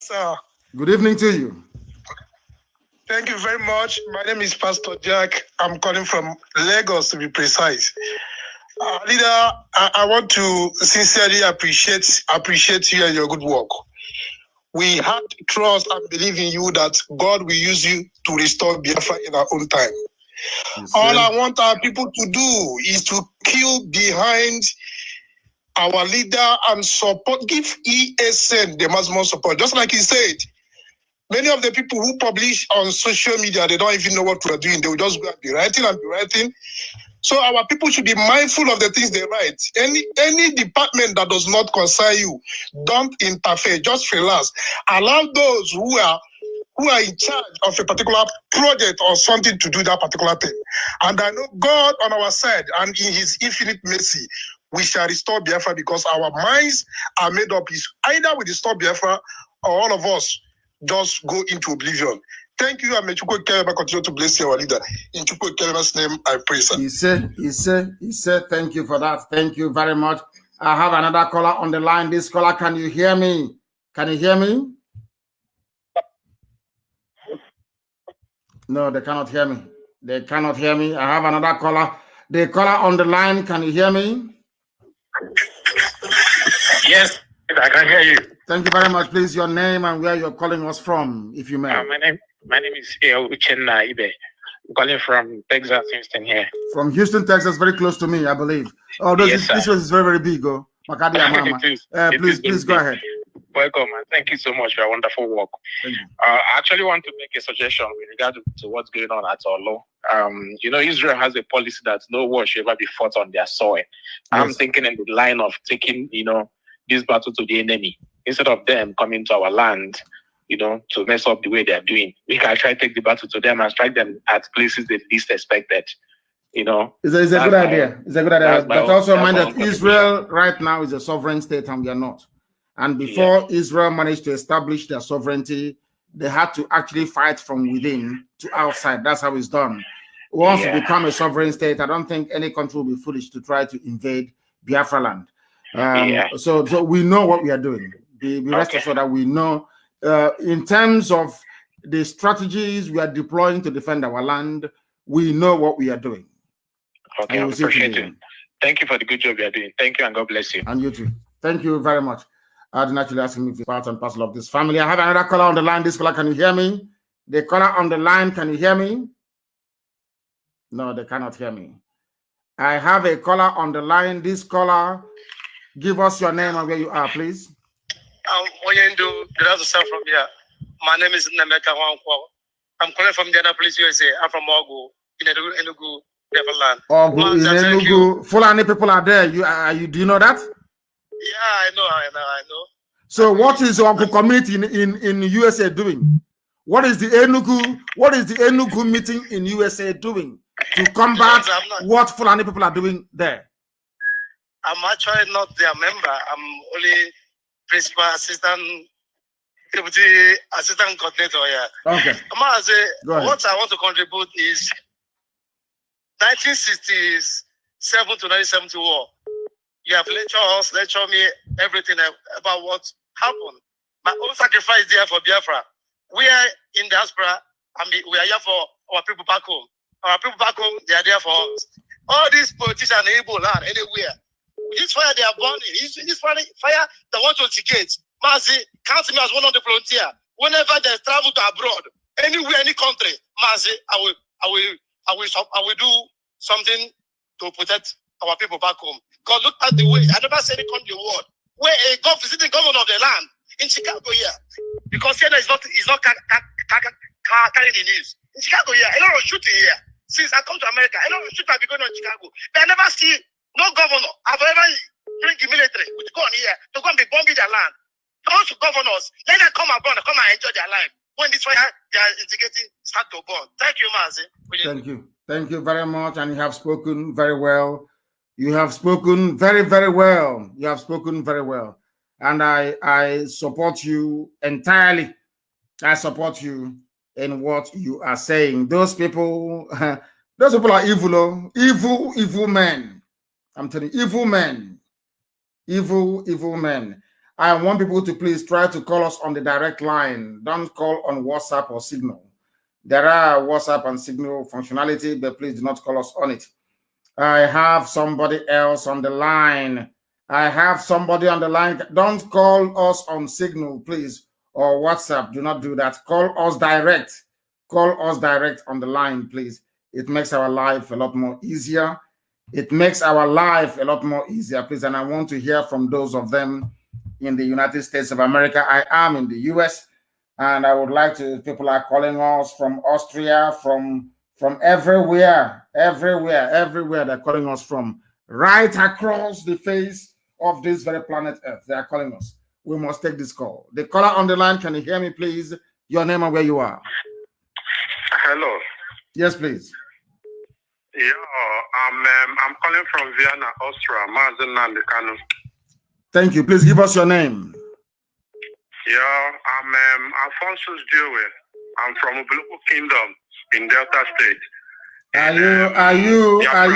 Speaker 7: Sir.
Speaker 1: Good evening to you.
Speaker 7: Thank you very much. My name is Pastor Jack. I'm calling from Lagos, to be precise. Leader, I want to sincerely appreciate you and your good work. We have trust and believe in you that God will use you to restore Biafra in our own time. Yes, all I want our people to do is to queue behind our leader and support, give ESN the maximum support. Just like he said, many of the people who publish on social media, they don't even know what we're doing. They will just go and be writing. So our people should be mindful of the things they write. Any department that does not concern you, don't interfere. Just relax. Allow those who are in charge of a particular project or something to do that particular thing. And I know God on our side, and in His infinite mercy, we shall restore Biafra, because our minds are made up. Is either we restore Biafra or all of us just go into oblivion. Thank you, and may Chukwu Keleba continue to bless our leader. In Chukwu Keleba's name, I pray, sir.
Speaker 1: He said, thank you for that. Thank you very much. I have another caller on the line. This caller, can you hear me? Can you hear me? No, they cannot hear me. They cannot hear me. I have another caller. The caller on the line, can you hear me?
Speaker 8: Yes, I can hear you.
Speaker 1: Thank you very much. Please, your name and where you're calling us from, if you may.
Speaker 8: My name is Uchenna Ibe. I'm calling from Texas, Houston here.
Speaker 1: From Houston, Texas, very close to me, I believe. Oh, this place is very, very big. Oh, please go ahead.
Speaker 8: Welcome, and thank you so much for your wonderful work. I actually want to make a suggestion with regard to what's going on at Olo. Israel has a policy that no war should ever be fought on their soil. Yes. I'm thinking in the line of taking, this battle to the enemy instead of them coming to our land, to mess up the way they're doing. We can try to take the battle to them and strike them at places they least expected. It's
Speaker 1: a good idea. It's a good idea. But also mind that Israel right now is a sovereign state and we are not. And before Israel managed to establish their sovereignty, they had to actually fight from within to outside. That's how it's done. Once you become a sovereign state, I don't think any country will be foolish to try to invade Biafra land. So we know what we are doing. Be rest assured that we know in terms of the strategies we are deploying to defend our land, we know what we are doing.
Speaker 8: Okay, I appreciate it. Thank you for the good job you are doing. Thank you and God bless you.
Speaker 1: And you too. Thank you very much. I did actually ask me if it's part and parcel of this family. I have another caller on the line. This caller, can you hear me? The caller on the line, can you hear me? No, they cannot hear me. I have a caller on the line. This caller, give us your name and where you are, please.
Speaker 9: Oyendu, from here. My name is Nnamdi. I'm calling from Indianapolis, USA. I'm from Ogu, in Enugu, Biafran.
Speaker 1: Ogu, in Enugu. Fulani people are there. Do you know that?
Speaker 9: Yeah, I know.
Speaker 1: So what is your community in USA doing? What is the Enugu meeting in USA doing to combat what Fulani people are doing there?
Speaker 9: I'm actually not their member. I'm only principal assistant, deputy assistant coordinator here.
Speaker 1: Okay.
Speaker 9: What I want to contribute is 1967 to 1970 war. You have lectured me everything about what happened. My own sacrifice there for Biafra. We are in diaspora, and we are here for our people back home. Our people back home, they are there for us. All these politicians in Igbo land, anywhere. This fire they are burning, this fire they want to instigate. Mazi, count me as one of the volunteers. Whenever they travel to abroad, anywhere, any country, Mazi, I will do something to protect our people back home. God, look at the way. I never said it country word. Where a God visiting governor of the land in Chicago here, because here is not carrying the news. In Chicago here, a lot of shooting here. Since I come to America, a lot of shooting have been going on in Chicago. But I never see no governor. I've ever bring the military to go on here to go and be bombing their land. Those governors, let them come abroad and come and enjoy their life. When this fire they are instigating start to burn. Thank you, Mazi.
Speaker 1: Thank you. Thank you very much. And you have spoken very well. You have spoken very, very well. You have spoken very well. And I support you entirely. I support you in what you are saying. Those people are evil, evil men. I'm telling you, evil men. Evil men. I want people to please try to call us on the direct line. Don't call on WhatsApp or Signal. There are WhatsApp and Signal functionality, but please do not call us on it. I have somebody else on the line. Don't call us on Signal, please, or WhatsApp. Do not do that. Call us direct. Call us direct on the line, please. It makes our life a lot more easier. It makes our life a lot more easier, please. And I want to hear from those of them in the United States of America. I am in the US, and I would like to, people are calling us from Austria, from everywhere they're calling us from, right across the face of this very planet Earth. They are calling us. We must take this call. The caller on the line, can you hear me, please? Your name and where you are.
Speaker 10: Hello.
Speaker 1: Yes, please.
Speaker 10: Yeah, I'm calling from Vienna, Austria. Mazi, Nnamdi, kanu.
Speaker 1: Thank you. Please give us your name.
Speaker 10: Yeah, I'm Alphonsus Dewey. I'm from Oduduwa Kingdom in Delta State.
Speaker 1: Where are you? I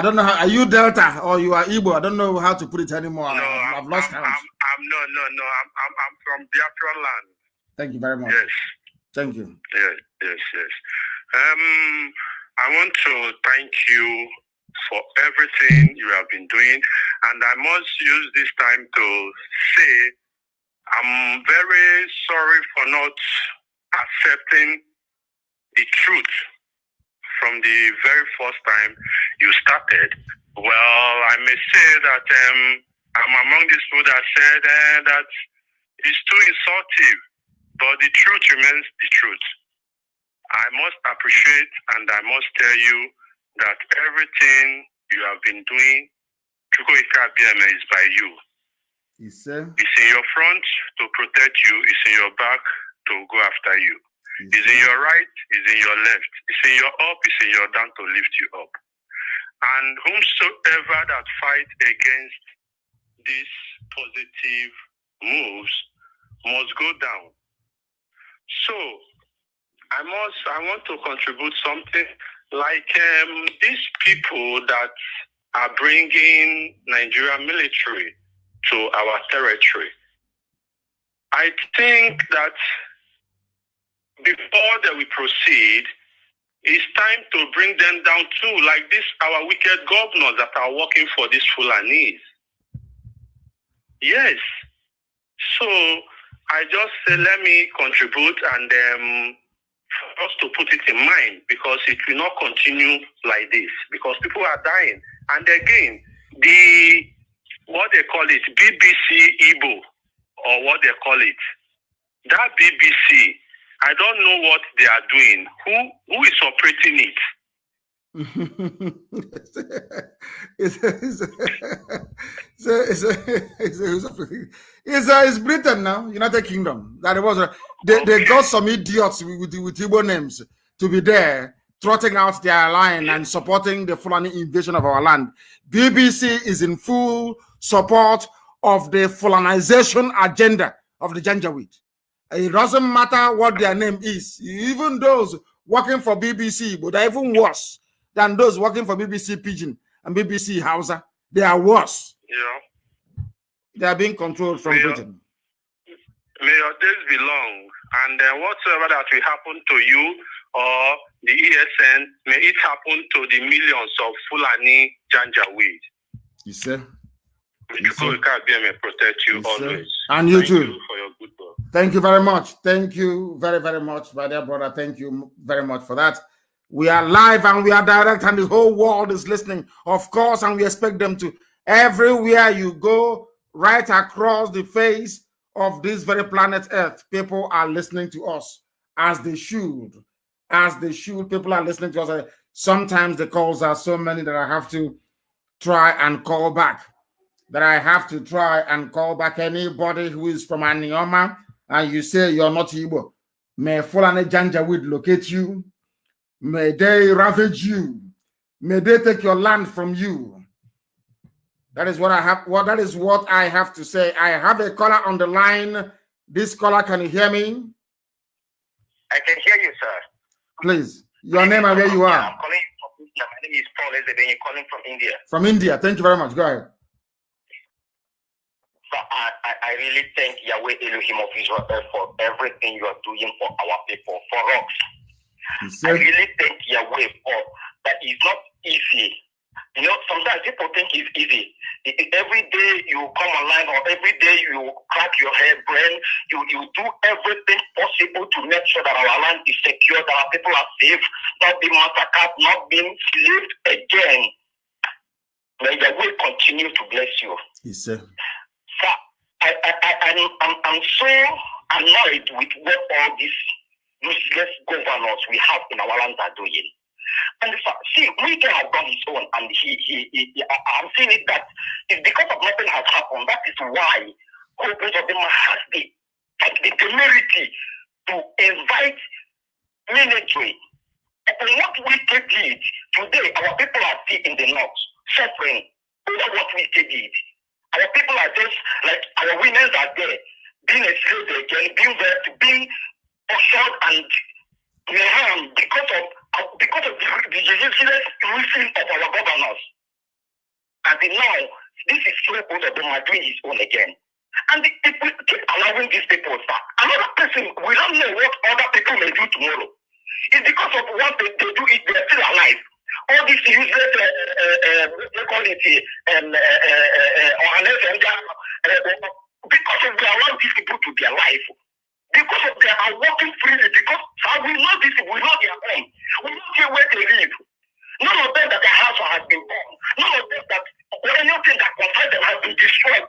Speaker 1: don't know how. Are you Delta or you are Igbo? I don't know how to put it anymore.
Speaker 10: No,
Speaker 1: I've lost count.
Speaker 10: I'm from Biafran land.
Speaker 1: Thank you very much.
Speaker 10: Yes.
Speaker 1: Thank you.
Speaker 10: Yes. I want to thank you for everything you have been doing, and I must use this time to say I'm very sorry for not accepting the truth from the very first time you started. Well, I may say that I'm among these people that said that it's too insultive, but the truth remains the truth. I must appreciate and I must tell you that everything you have been doing, is by you.
Speaker 1: It's
Speaker 10: in your front to protect you, it's in your back to go after you. It's in your right, it's in your left. It's in your up, it's in your down to lift you up. And whomsoever that fight against these positive moves must go down. So I want to contribute something like these people that are bringing Nigerian military to our territory. I think that before that we proceed, it's time to bring them down too, like this, our wicked governors that are working for these Fulanis. Yes. So I just say, let me contribute and for us to put it in mind, because it will not continue like this, because people are dying. And again, what they call it, BBC Igbo, or what they call it, that BBC, I don't know what they are doing. Who is operating it?
Speaker 1: It's Britain now, United Kingdom. That was they got some idiots with Igbo names to be there, trotting out their line and supporting the Fulani invasion of our land. BBC is in full support of the Fulanization agenda of the Janjaweed. It doesn't matter what their name is. Even those working for BBC, but they're even worse than those working for BBC Pidgin and BBC Hausa. They are worse.
Speaker 10: Yeah.
Speaker 1: They are being controlled from Britain.
Speaker 10: May your days be long, and whatsoever that will happen to you or the ESN, may it happen to the millions of Fulani Janjaweed.
Speaker 1: You say?
Speaker 10: May protect you always.
Speaker 1: And you too.
Speaker 10: Thank you for your good work.
Speaker 1: Thank you very much. Thank you very, very much, my dear brother. Thank you very much for that. We are live and we are direct, and the whole world is listening, of course, and we expect them to. Everywhere you go, right across the face of this very planet Earth, people are listening to us, as they should. As they should. People are listening to us. Sometimes the calls are so many that I have to try and call back. Anybody who is from Anioma and you say you're not Igbo, may Fulani Janjaweed locate you. May they ravage you. May they take your land from you. That is what I have. That is what I have to say. I have a caller on the line. This caller, can you hear me?
Speaker 11: I can hear you, sir.
Speaker 1: Please, your name and where you are.
Speaker 11: I'm calling from India. My name is Paul Ezebe. You're calling from India.
Speaker 1: From India. Thank you very much. Go ahead.
Speaker 11: So I really thank Yahweh Elohim of Israel for everything you are doing for our people, for us. I really thank Yahweh for that. It's not easy. You know, sometimes people think it's easy. Every day you come online, or every day you crack your head brain, you do everything possible to make sure that our land is secure, that our people are safe, not being massacred, not being slaved again. May Yahweh continue to bless you.
Speaker 1: Yes, sir.
Speaker 11: So I'm so annoyed with what all these useless governors we have in our land are doing. And see, Wike has done his own, and I'm seeing it that it's because of nothing has happened. That is why whole bunch of them has the temerity to invite military. And what Wike did today, our people are still in the north suffering over what Wike did. Our people are just like our women are there, being enslaved again, being raped, being assaulted and harmed because of the useless reason of our governors. And now, this is where both of them are doing his own again. And if we keep allowing these people back, another person, we don't know what other people may do tomorrow. It's because of what they do, they're still alive. All these useless, they call it, because of they allow these people to be alive. Because of they are working freely, because we know this, we know their home. We know where they live. None of them that their house has been burned. None of them that anything that concerns them has been destroyed.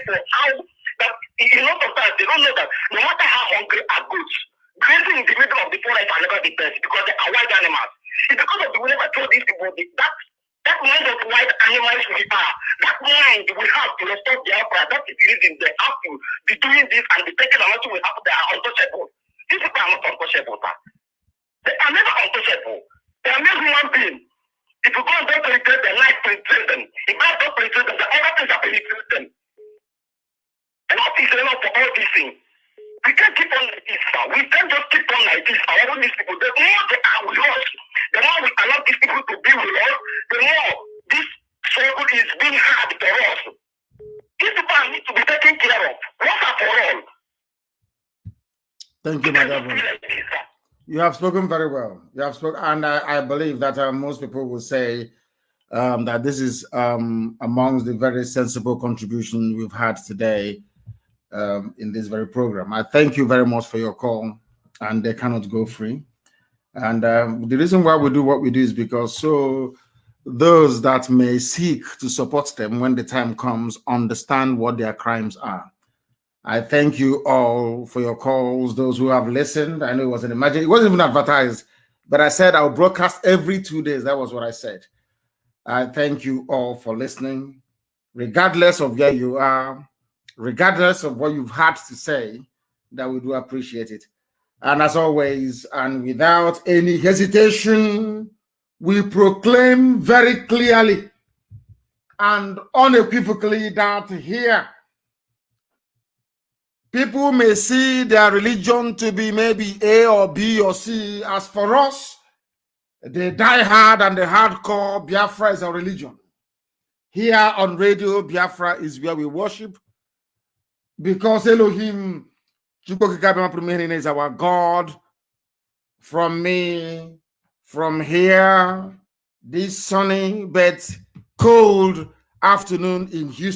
Speaker 11: people how that a lot of times they don't know that no matter how hungry are goods, grazing in the middle of the forest are never the best because they are wild animals. It's because of the way I told these people that mind of wild animals we are, that mind we have to restore Biafra, that is the reason they have to be doing this and be taking a lot we have, they are untouchable. These people are not untouchable, sir. They are never untouchable. They are not human beings. If you go and don't penetrate them, life penetrate them. If God don't penetrate them, the other things are penetrate them. And that is enough for all these things. We can't keep on like this, sir. We can't just keep on like this. I want these people, the more they are with us, the more we allow these people to be with us, the more this struggle is being hard for us. These people need to be taken care of. Once and for all.
Speaker 1: Thank you, Madam. You have spoken very well. You have spoken, and I believe that most people will say that this is amongst the very sensible contribution we've had today in this very program. I thank you very much for your call, and they cannot go free. And the reason why we do what we do is because so those that may seek to support them when the time comes understand what their crimes are. I thank you all for your calls, those who have listened. I know it was an emergency. It wasn't even advertised, but I said I'll broadcast every 2 days. That was what I said. I thank you all for listening, regardless of where you are, regardless of what you've had to say, that we do appreciate it. And as always, and without any hesitation, we proclaim very clearly and unequivocally that here, people may see their religion to be maybe A or B or C. As for us, the die-hard and the hardcore Biafra is our religion. Here on Radio Biafra is where we worship, because Elohim is our God. From me, from here, this sunny but cold afternoon in Houston.